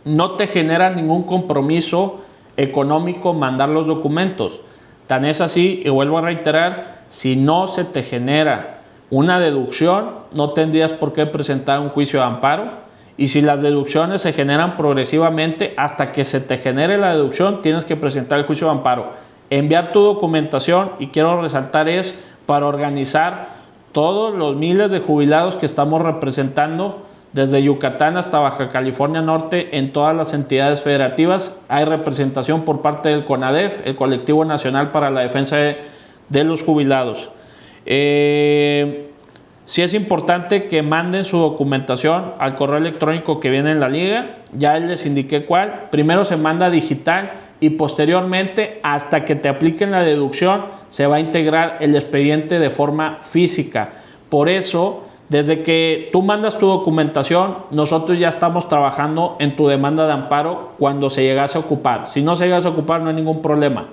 no te genera ningún compromiso económico mandar los documentos. Tan es así, y vuelvo a reiterar, si no se te genera una deducción, no tendrías por qué presentar un juicio de amparo. Y si las deducciones se generan progresivamente, hasta que se te genere la deducción, tienes que presentar el juicio de amparo. Enviar tu documentación, y quiero resaltar, es para organizar todos los miles de jubilados que estamos representando desde Yucatán hasta Baja California Norte. En todas las entidades federativas hay representación por parte del CONADEF, el Colectivo Nacional para la Defensa de los Jubilados. Sí es importante que manden su documentación al correo electrónico que viene en la liga. Ya les indiqué cuál. Primero se manda digital y posteriormente, hasta que te apliquen la deducción, se va a integrar el expediente de forma física. Por eso, desde que tú mandas tu documentación, nosotros ya estamos trabajando en tu demanda de amparo cuando se llegase a ocupar. Si no se llegase a ocupar, no hay ningún problema.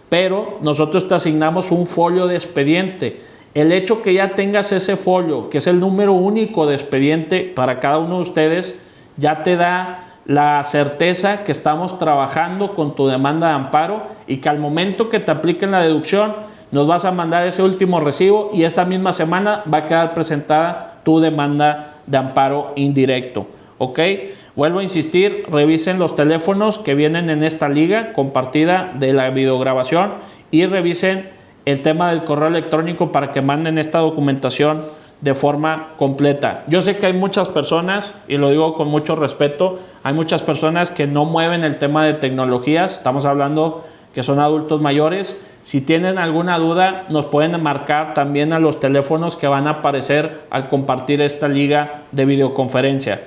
Pero nosotros te asignamos un folio de expediente. El hecho que ya tengas ese folio, que es el número único de expediente para cada uno de ustedes, ya te da la certeza que estamos trabajando con tu demanda de amparo y que al momento que te apliquen la deducción, nos vas a mandar ese último recibo y esa misma semana va a quedar presentada tu demanda de amparo indirecto. ¿Ok? Vuelvo a insistir, revisen los teléfonos que vienen en esta liga compartida de la videograbación y revisen el tema del correo electrónico para que manden esta documentación de forma completa. Yo sé que hay muchas personas, y lo digo con mucho respeto, hay muchas personas que no mueven el tema de tecnologías. Estamos hablando que son adultos mayores. Si tienen alguna duda, nos pueden marcar también a los teléfonos que van a aparecer al compartir esta liga de videoconferencia.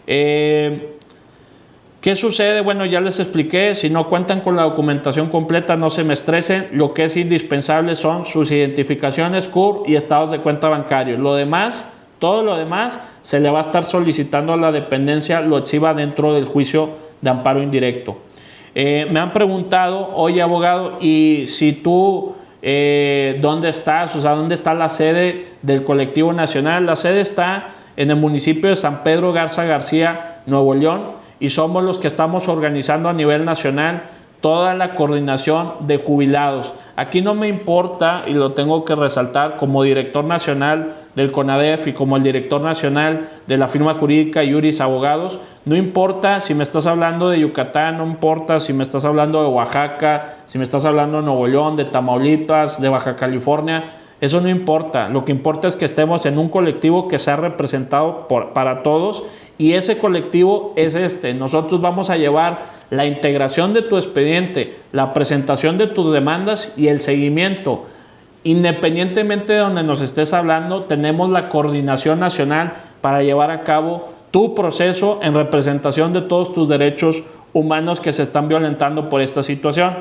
¿Qué sucede? Bueno, ya les expliqué. Si no cuentan con la documentación completa, no se me estresen. Lo que es indispensable son sus identificaciones CURP y estados de cuenta bancarios. Lo demás, todo lo demás, se le va a estar solicitando a la dependencia, lo exhiba dentro del juicio de amparo indirecto. Me han preguntado, oye abogado, y si tú, ¿dónde estás? O sea, ¿dónde está la sede del colectivo nacional? La sede está en el municipio de San Pedro Garza García, Nuevo León, y somos los que estamos organizando a nivel nacional toda la coordinación de jubilados. Aquí no me importa, y lo tengo que resaltar, como director nacional del CONADEF y como el director nacional de la firma jurídica Iuris Abogados, no importa si me estás hablando de Yucatán, no importa si me estás hablando de Oaxaca, si me estás hablando de Nuevo León, de Tamaulipas, de Baja California, eso no importa. Lo que importa es que estemos en un colectivo que sea representado para todos, y ese colectivo es este. Nosotros vamos a llevar la integración de tu expediente, la presentación de tus demandas y el seguimiento. Independientemente de donde nos estés hablando, tenemos la coordinación nacional para llevar a cabo tu proceso en representación de todos tus derechos humanos que se están violentando por esta situación.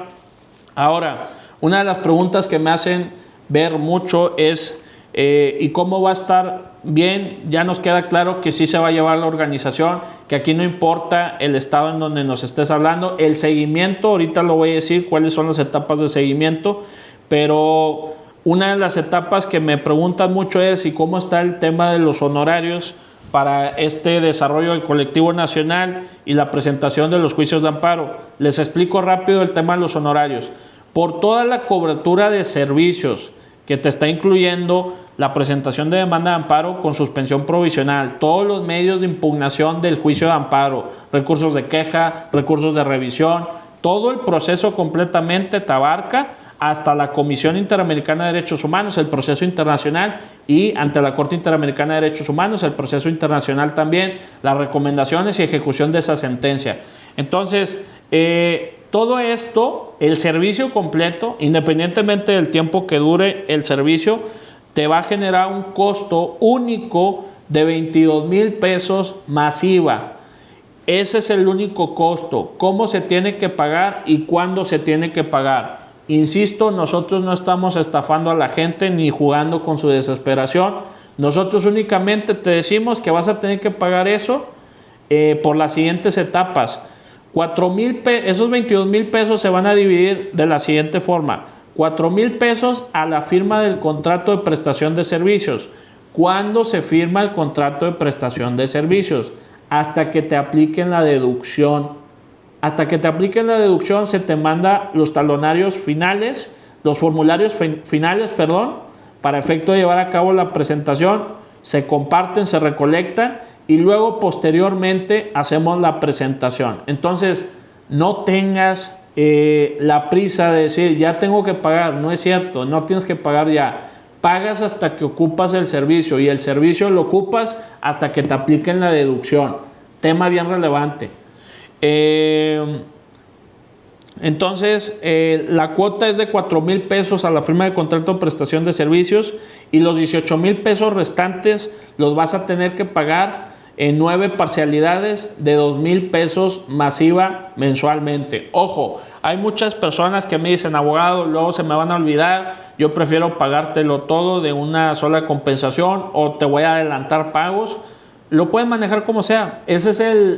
Ahora, una de las preguntas que me hacen ver mucho es ¿y cómo va a estar bien? Ya nos queda claro que sí se va a llevar la organización, que aquí no importa el estado en donde nos estés hablando. El seguimiento, ahorita lo voy a decir cuáles son las etapas de seguimiento, pero una de las etapas que me preguntan mucho es ¿y cómo está el tema de los honorarios para este desarrollo del colectivo nacional y la presentación de los juicios de amparo? Les explico rápido el tema de los honorarios. Por toda la cobertura de servicios que te está incluyendo la presentación de demanda de amparo con suspensión provisional, todos los medios de impugnación del juicio de amparo, recursos de queja, recursos de revisión, todo el proceso completamente te abarca hasta la Comisión Interamericana de Derechos Humanos, el proceso internacional, y ante la Corte Interamericana de Derechos Humanos, el proceso internacional también, las recomendaciones y ejecución de esa sentencia. Entonces, todo esto, el servicio completo, independientemente del tiempo que dure el servicio, te va a generar un costo único de 22,000 pesos más IVA. Ese es el único costo. ¿Cómo se tiene que pagar y cuándo se tiene que pagar? Insisto, nosotros no estamos estafando a la gente ni jugando con su desesperación. Nosotros únicamente te decimos que vas a tener que pagar eso por las siguientes etapas. 4,000 pesos, esos 22,000 pesos se van a dividir de la siguiente forma: 4,000 pesos a la firma del contrato de prestación de servicios. ¿Cuándo se firma el contrato de prestación de servicios? Hasta que te apliquen la deducción. Hasta que te apliquen la deducción se te manda los talonarios finales, los formularios finales, para efecto de llevar a cabo la presentación. Se comparten, se recolectan y luego posteriormente hacemos la presentación. Entonces, no tengas la prisa de decir, ya tengo que pagar. No es cierto, no tienes que pagar ya. Pagas hasta que ocupas el servicio, y el servicio lo ocupas hasta que te apliquen la deducción. Tema bien relevante. Entonces, la cuota es de 4,000 pesos a la firma de contrato de prestación de servicios y los 18,000 pesos restantes los vas a tener que pagar en 9 parcialidades de 2,000 pesos masiva mensualmente. Ojo, hay muchas personas que me dicen, abogado, luego se me van a olvidar, yo prefiero pagártelo todo de una sola compensación o te voy a adelantar pagos. Lo pueden manejar como sea. Ese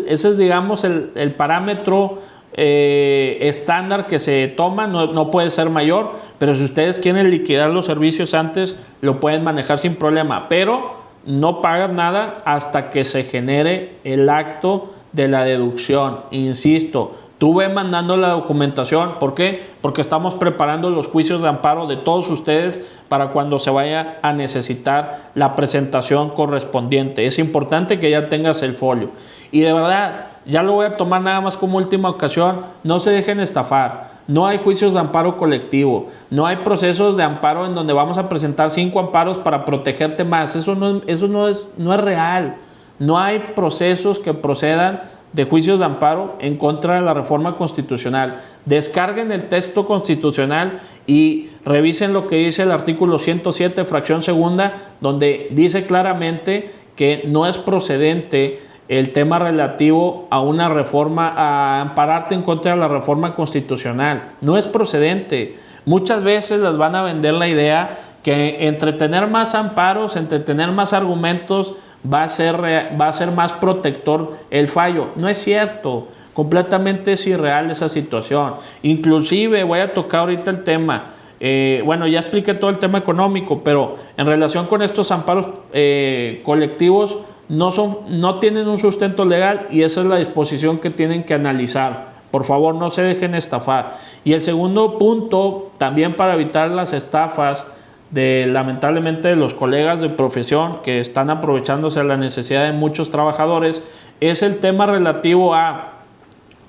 es digamos, el parámetro estándar que se toma, no puede ser mayor, pero si ustedes quieren liquidar los servicios antes, lo pueden manejar sin problema, pero no pagan nada hasta que se genere el acto de la deducción. Insisto, tú ve mandando la documentación. ¿Por qué? Porque estamos preparando los juicios de amparo de todos ustedes para cuando se vaya a necesitar la presentación correspondiente. Es importante que ya tengas el folio. Y de verdad, ya lo voy a tomar nada más como última ocasión, no se dejen estafar. No hay juicios de amparo colectivo, no hay procesos de amparo en donde vamos a presentar 5 amparos para protegerte más. Eso no es real. No hay procesos que procedan de juicios de amparo en contra de la reforma constitucional. Descarguen el texto constitucional y revisen lo que dice el artículo 107, fracción segunda, donde dice claramente que no es procedente el tema relativo a una reforma, a ampararte en contra de la reforma constitucional. No es procedente. Muchas veces les van a vender la idea que entre tener más amparos, entre tener más argumentos, va a ser más protector el fallo. No es cierto. Completamente es irreal esa situación. Inclusive voy a tocar ahorita el tema. Bueno, ya expliqué todo el tema económico, pero en relación con estos amparos colectivos, no tienen un sustento legal y esa es la disposición que tienen que analizar. Por favor, no se dejen estafar. Y el segundo punto, también para evitar las estafas lamentablemente de los colegas de profesión que están aprovechándose de la necesidad de muchos trabajadores, es el tema relativo a,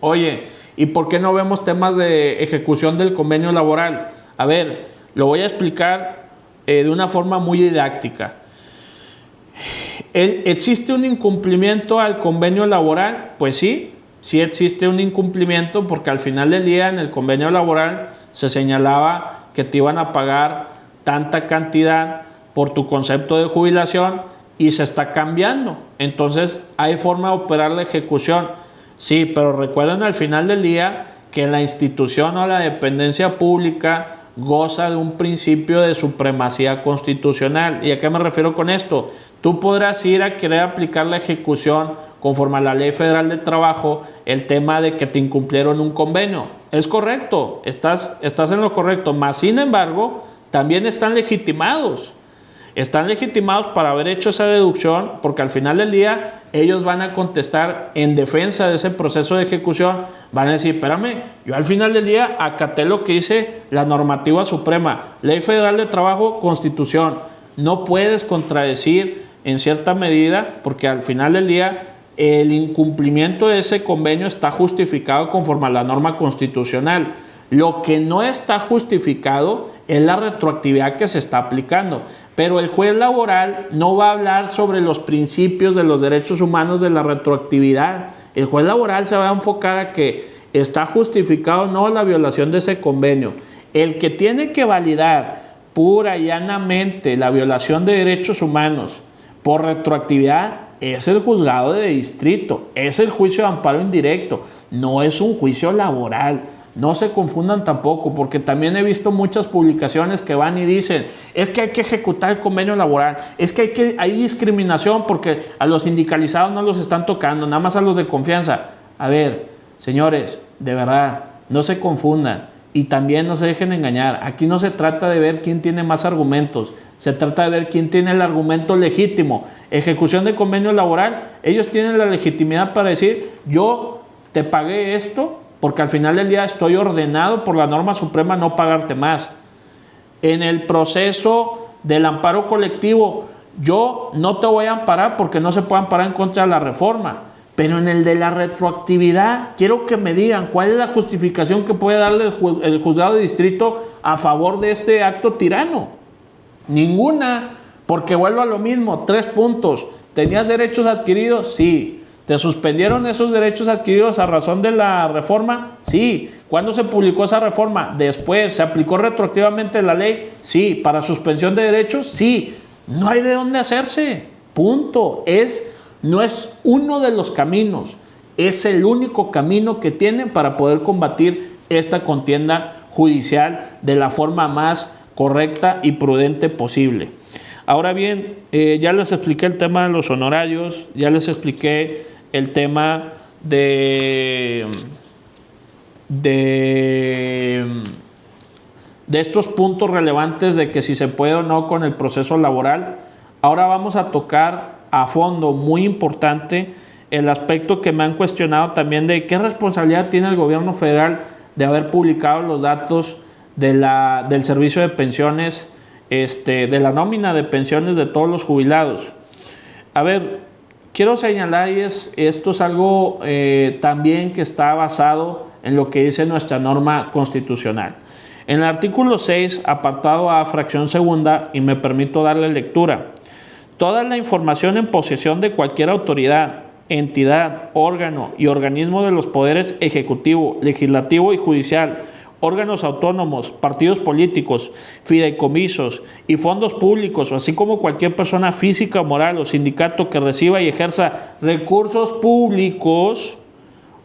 oye, ¿y por qué no vemos temas de ejecución del convenio laboral? A ver, lo voy a explicar de una forma muy didáctica. ¿Existe un incumplimiento al convenio laboral? Pues sí existe un incumplimiento, porque al final del día en el convenio laboral se señalaba que te iban a pagar tanta cantidad por tu concepto de jubilación y se está cambiando. Entonces hay forma de operar la ejecución. Sí, pero recuerden al final del día que la institución o la dependencia pública goza de un principio de supremacía constitucional. ¿Y a qué me refiero con esto? Tú podrás ir a querer aplicar la ejecución conforme a la Ley Federal de Trabajo, el tema de que te incumplieron un convenio. Es correcto, estás en lo correcto, mas sin embargo, también están legitimados. Están legitimados para haber hecho esa deducción, porque al final del día ellos van a contestar en defensa de ese proceso de ejecución. Van a decir, espérame, yo al final del día acaté lo que dice la normativa suprema, Ley Federal de Trabajo, Constitución. No puedes contradecir en cierta medida, porque al final del día el incumplimiento de ese convenio está justificado conforme a la norma constitucional. Lo que no está justificado es la retroactividad que se está aplicando. Pero el juez laboral no va a hablar sobre los principios de los derechos humanos de la retroactividad. El juez laboral se va a enfocar a que está justificado o no la violación de ese convenio. El que tiene que validar pura y llanamente la violación de derechos humanos por retroactividad es el juzgado de distrito, es el juicio de amparo indirecto, no es un juicio laboral. No se confundan tampoco, porque también he visto muchas publicaciones que van y dicen, es que hay que ejecutar el convenio laboral, es que hay discriminación porque a los sindicalizados no los están tocando, nada más a los de confianza. A ver, señores, de verdad, no se confundan y también no se dejen engañar. Aquí no se trata de ver quién tiene más argumentos, se trata de ver quién tiene el argumento legítimo. Ejecución de convenio laboral, ellos tienen la legitimidad para decir, yo te pagué esto, porque al final del día estoy ordenado por la norma suprema no pagarte más. En el proceso del amparo colectivo, yo no te voy a amparar porque no se puede amparar en contra de la reforma. Pero en el de la retroactividad, quiero que me digan cuál es la justificación que puede darle el juzgado de distrito a favor de este acto tirano. Ninguna, porque vuelvo a lo mismo, 3 puntos. ¿Tenías derechos adquiridos? Sí. ¿Te suspendieron esos derechos adquiridos a razón de la reforma? Sí. ¿Cuándo se publicó esa reforma? Después. ¿Se aplicó retroactivamente la ley? Sí. ¿Para suspensión de derechos? Sí. No hay de dónde hacerse. Punto. No es uno de los caminos. Es el único camino que tienen para poder combatir esta contienda judicial de la forma más correcta y prudente posible. Ahora bien, ya les expliqué el tema de los honorarios, ya les expliqué el tema de estos puntos relevantes de que si se puede o no con el proceso laboral. Ahora vamos a tocar a fondo, muy importante, el aspecto que me han cuestionado también de qué responsabilidad tiene el gobierno federal de haber publicado los datos del servicio de pensiones, de la nómina de pensiones de todos los jubilados. A ver, quiero señalar, y esto es algo también que está basado en lo que dice nuestra norma constitucional. En el artículo 6, apartado A, fracción segunda, y me permito darle lectura. Toda la información en posesión de cualquier autoridad, entidad, órgano y organismo de los poderes ejecutivo, legislativo y judicial, órganos autónomos, partidos políticos, fideicomisos y fondos públicos, así como cualquier persona física, moral o sindicato que reciba y ejerza recursos públicos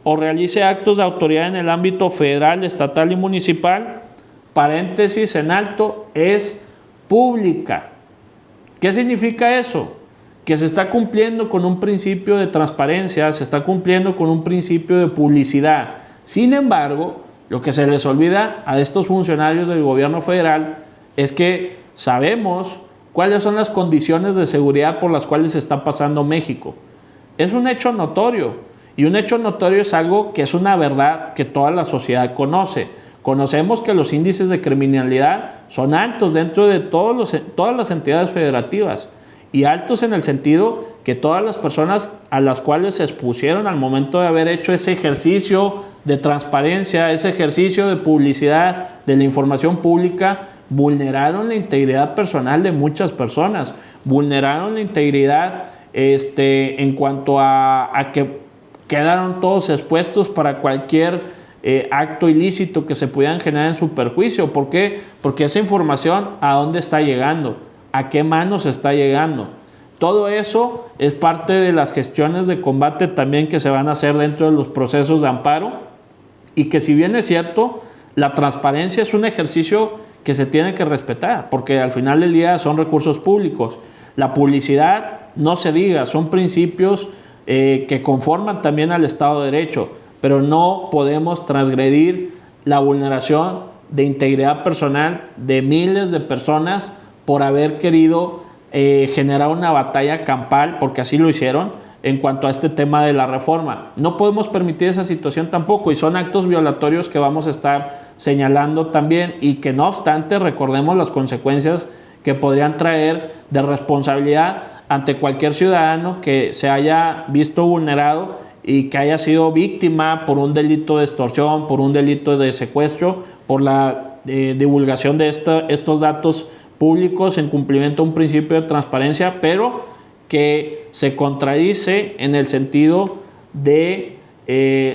o realice actos de autoridad en el ámbito federal, estatal y municipal, paréntesis en alto, es pública. ¿Qué significa eso? Que se está cumpliendo con un principio de transparencia, se está cumpliendo con un principio de publicidad. Sin embargo, lo que se les olvida a estos funcionarios del gobierno federal es que sabemos cuáles son las condiciones de seguridad por las cuales está pasando México. Es un hecho notorio, y un hecho notorio es algo que es una verdad que toda la sociedad conoce. Conocemos que los índices de criminalidad son altos dentro de todas las entidades federativas, y altos en el sentido que todas las personas a las cuales se expusieron al momento de haber hecho ese ejercicio de transparencia, ese ejercicio de publicidad de la información pública, vulneraron la integridad personal de muchas personas, vulneraron la integridad en cuanto a que quedaron todos expuestos para cualquier acto ilícito que se pudieran generar en su perjuicio. ¿Por qué? Porque esa información, ¿a dónde está llegando? ¿A qué manos está llegando? Todo eso es parte de las gestiones de combate también que se van a hacer dentro de los procesos de amparo, y que si bien es cierto, la transparencia es un ejercicio que se tiene que respetar, porque al final del día son recursos públicos. La publicidad, no se diga, son principios que conforman también al Estado de Derecho, pero no podemos transgredir la vulneración de integridad personal de miles de personas por haber querido generar una batalla campal, porque así lo hicieron, en cuanto a este tema de la reforma. No podemos permitir esa situación tampoco, y son actos violatorios que vamos a estar señalando también, y que no obstante recordemos las consecuencias que podrían traer de responsabilidad ante cualquier ciudadano que se haya visto vulnerado y que haya sido víctima por un delito de extorsión, por un delito de secuestro, por la divulgación de estos datos públicos en cumplimiento a un principio de transparencia, pero que se contradice en el sentido de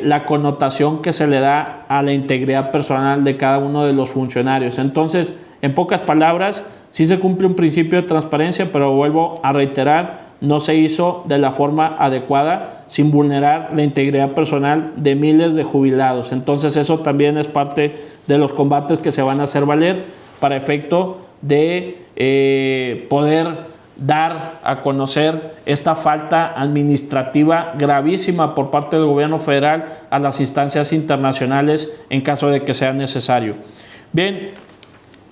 la connotación que se le da a la integridad personal de cada uno de los funcionarios. Entonces, en pocas palabras, sí se cumple un principio de transparencia, pero vuelvo a reiterar, no se hizo de la forma adecuada, sin vulnerar la integridad personal de miles de jubilados. Entonces, eso también es parte de los combates que se van a hacer valer para efecto de poder dar a conocer esta falta administrativa gravísima por parte del gobierno federal a las instancias internacionales en caso de que sea necesario. Bien,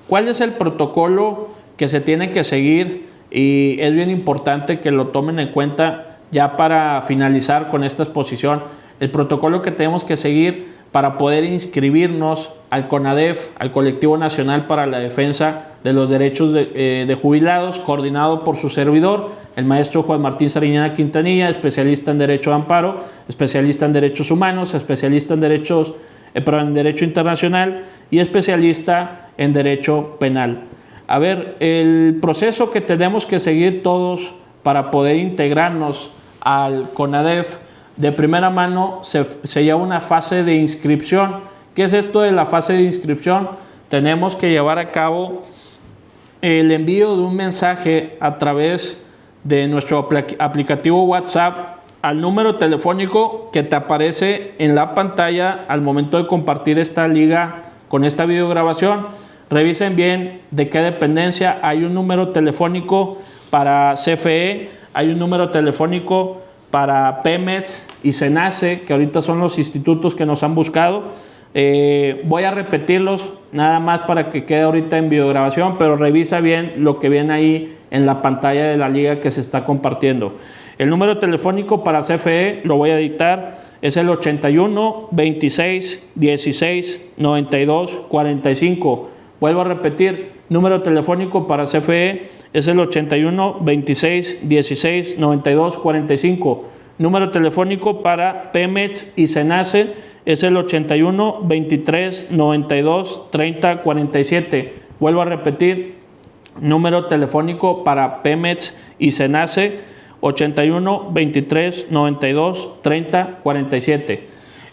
¿cuál es el protocolo que se tiene que seguir? Y es bien importante que lo tomen en cuenta ya para finalizar con esta exposición. El protocolo que tenemos que seguir para poder inscribirnos al CONADEF, al Colectivo Nacional para la Defensa de los Derechos de Jubilados, coordinado por su servidor, el maestro Juan Martín Sariñana Quintanilla, especialista en Derecho de Amparo, especialista en Derechos Humanos, especialista en Derecho Internacional y especialista en Derecho Penal. A ver, el proceso que tenemos que seguir todos para poder integrarnos al CONADEF de primera mano se lleva una fase de inscripción. ¿Qué es esto de la fase de inscripción? Tenemos que llevar a cabo el envío de un mensaje a través de nuestro aplicativo WhatsApp al número telefónico que te aparece en la pantalla al momento de compartir esta liga con esta videograbación. Revisen bien de qué dependencia. Hay un número telefónico para CFE, hay un número telefónico para Pemex y SENACE, que ahorita son los institutos que nos han buscado. Voy a repetirlos nada más para que quede ahorita en videograbación, pero revisa bien lo que viene ahí en la pantalla de la liga que se está compartiendo. El número telefónico para CFE lo voy a dictar, es el 81 26 16 92 45. Vuelvo a repetir, número telefónico para CFE es el 81 26 16 92 45. Número telefónico para Pemex y SENACE es el 81 23 92 30 47. Vuelvo a repetir, número telefónico para Pemex y SENACE 81 23 92 30 47.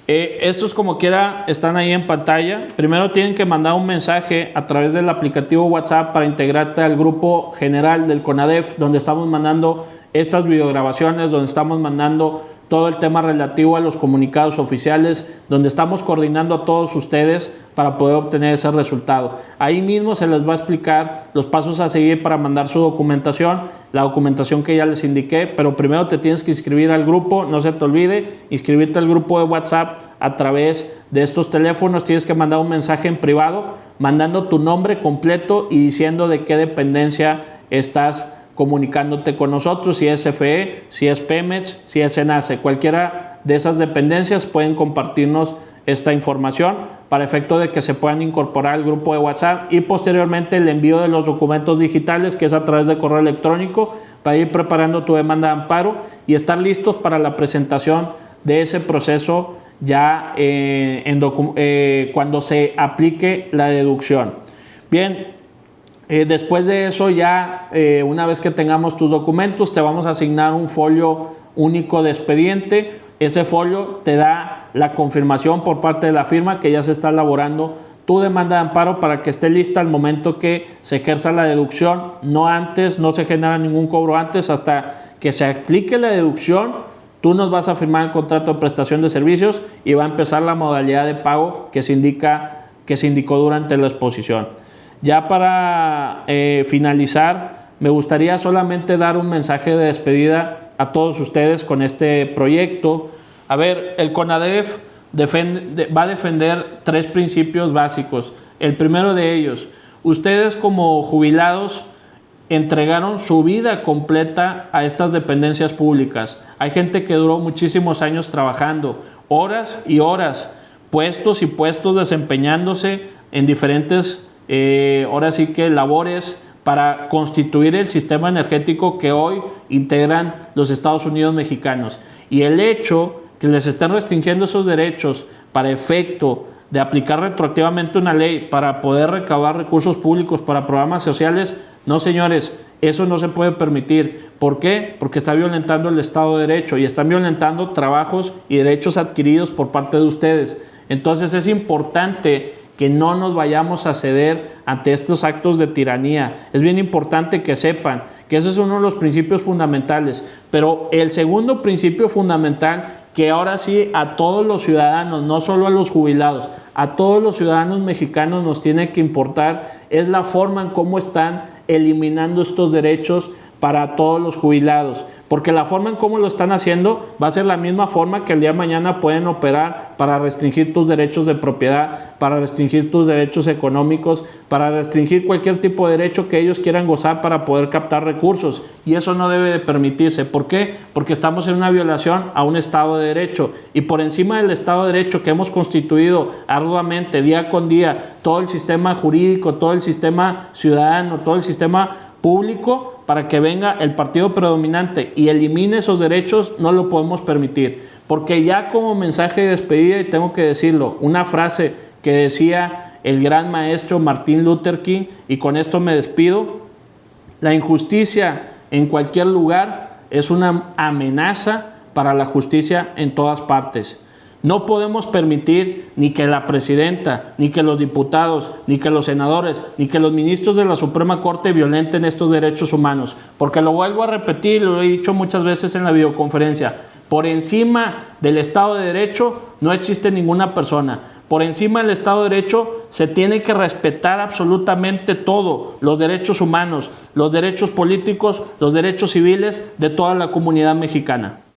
Estos como quiera están ahí en pantalla. Primero tienen que mandar un mensaje a través del aplicativo WhatsApp para integrarte al grupo general del CONADEF, donde estamos mandando estas videograbaciones, donde estamos mandando todo el tema relativo a los comunicados oficiales, donde estamos coordinando a todos ustedes para poder obtener ese resultado. Ahí mismo se les va a explicar los pasos a seguir para mandar su documentación, la documentación que ya les indiqué, pero primero te tienes que inscribir al grupo, no se te olvide, inscribirte al grupo de WhatsApp a través de estos teléfonos. Tienes que mandar un mensaje en privado, mandando tu nombre completo y diciendo de qué dependencia estás comunicándote con nosotros, si es CFE, si es Pemex, si es SENACE. Cualquiera de esas dependencias pueden compartirnos esta información para efecto de que se puedan incorporar al grupo de WhatsApp y posteriormente el envío de los documentos digitales, que es a través de correo electrónico, para ir preparando tu demanda de amparo y estar listos para la presentación de ese proceso ya cuando se aplique la deducción. Bien, después de eso ya, una vez que tengamos tus documentos, te vamos a asignar un folio único de expediente. Ese folio te da la confirmación por parte de la firma que ya se está elaborando tu demanda de amparo para que esté lista al momento que se ejerza la deducción. No antes, no se genera ningún cobro antes. Hasta que se aplique la deducción, tú nos vas a firmar el contrato de prestación de servicios y va a empezar la modalidad de pago que se indicó durante la exposición. Ya para finalizar, me gustaría solamente dar un mensaje de despedida a todos ustedes con este proyecto. A ver, el CONADEF va a defender 3 principios básicos. El primero de ellos, ustedes como jubilados entregaron su vida completa a estas dependencias públicas. Hay gente que duró muchísimos años trabajando, horas y horas, puestos y puestos desempeñándose en diferentes ahora sí que labores para constituir el sistema energético que hoy integran los Estados Unidos mexicanos. Y el hecho que les estén restringiendo esos derechos para efecto de aplicar retroactivamente una ley para poder recaudar recursos públicos para programas sociales, no señores, eso no se puede permitir. ¿Por qué? Porque está violentando el Estado de Derecho y están violentando trabajos y derechos adquiridos por parte de ustedes. Entonces es importante que no nos vayamos a ceder ante estos actos de tiranía. Es bien importante que sepan que ese es uno de los principios fundamentales. Pero el segundo principio fundamental, que ahora sí a todos los ciudadanos, no solo a los jubilados, a todos los ciudadanos mexicanos nos tiene que importar, es la forma en cómo están eliminando estos derechos para todos los jubilados, porque la forma en cómo lo están haciendo va a ser la misma forma que el día de mañana pueden operar para restringir tus derechos de propiedad, para restringir tus derechos económicos, para restringir cualquier tipo de derecho que ellos quieran gozar para poder captar recursos, y eso no debe de permitirse. ¿Por qué? Porque estamos en una violación a un Estado de Derecho, y por encima del Estado de Derecho que hemos constituido arduamente día con día, todo el sistema jurídico, todo el sistema ciudadano, todo el sistema público, para que venga el partido predominante y elimine esos derechos, no lo podemos permitir. Porque ya como mensaje de despedida, y tengo que decirlo, una frase que decía el gran maestro Martin Luther King, y con esto me despido: la injusticia en cualquier lugar es una amenaza para la justicia en todas partes. No podemos permitir ni que la presidenta, ni que los diputados, ni que los senadores, ni que los ministros de la Suprema Corte violenten estos derechos humanos, porque lo vuelvo a repetir, lo he dicho muchas veces en la videoconferencia, por encima del Estado de Derecho no existe ninguna persona. Por encima del Estado de Derecho se tiene que respetar absolutamente todo, los derechos humanos, los derechos políticos, los derechos civiles de toda la comunidad mexicana.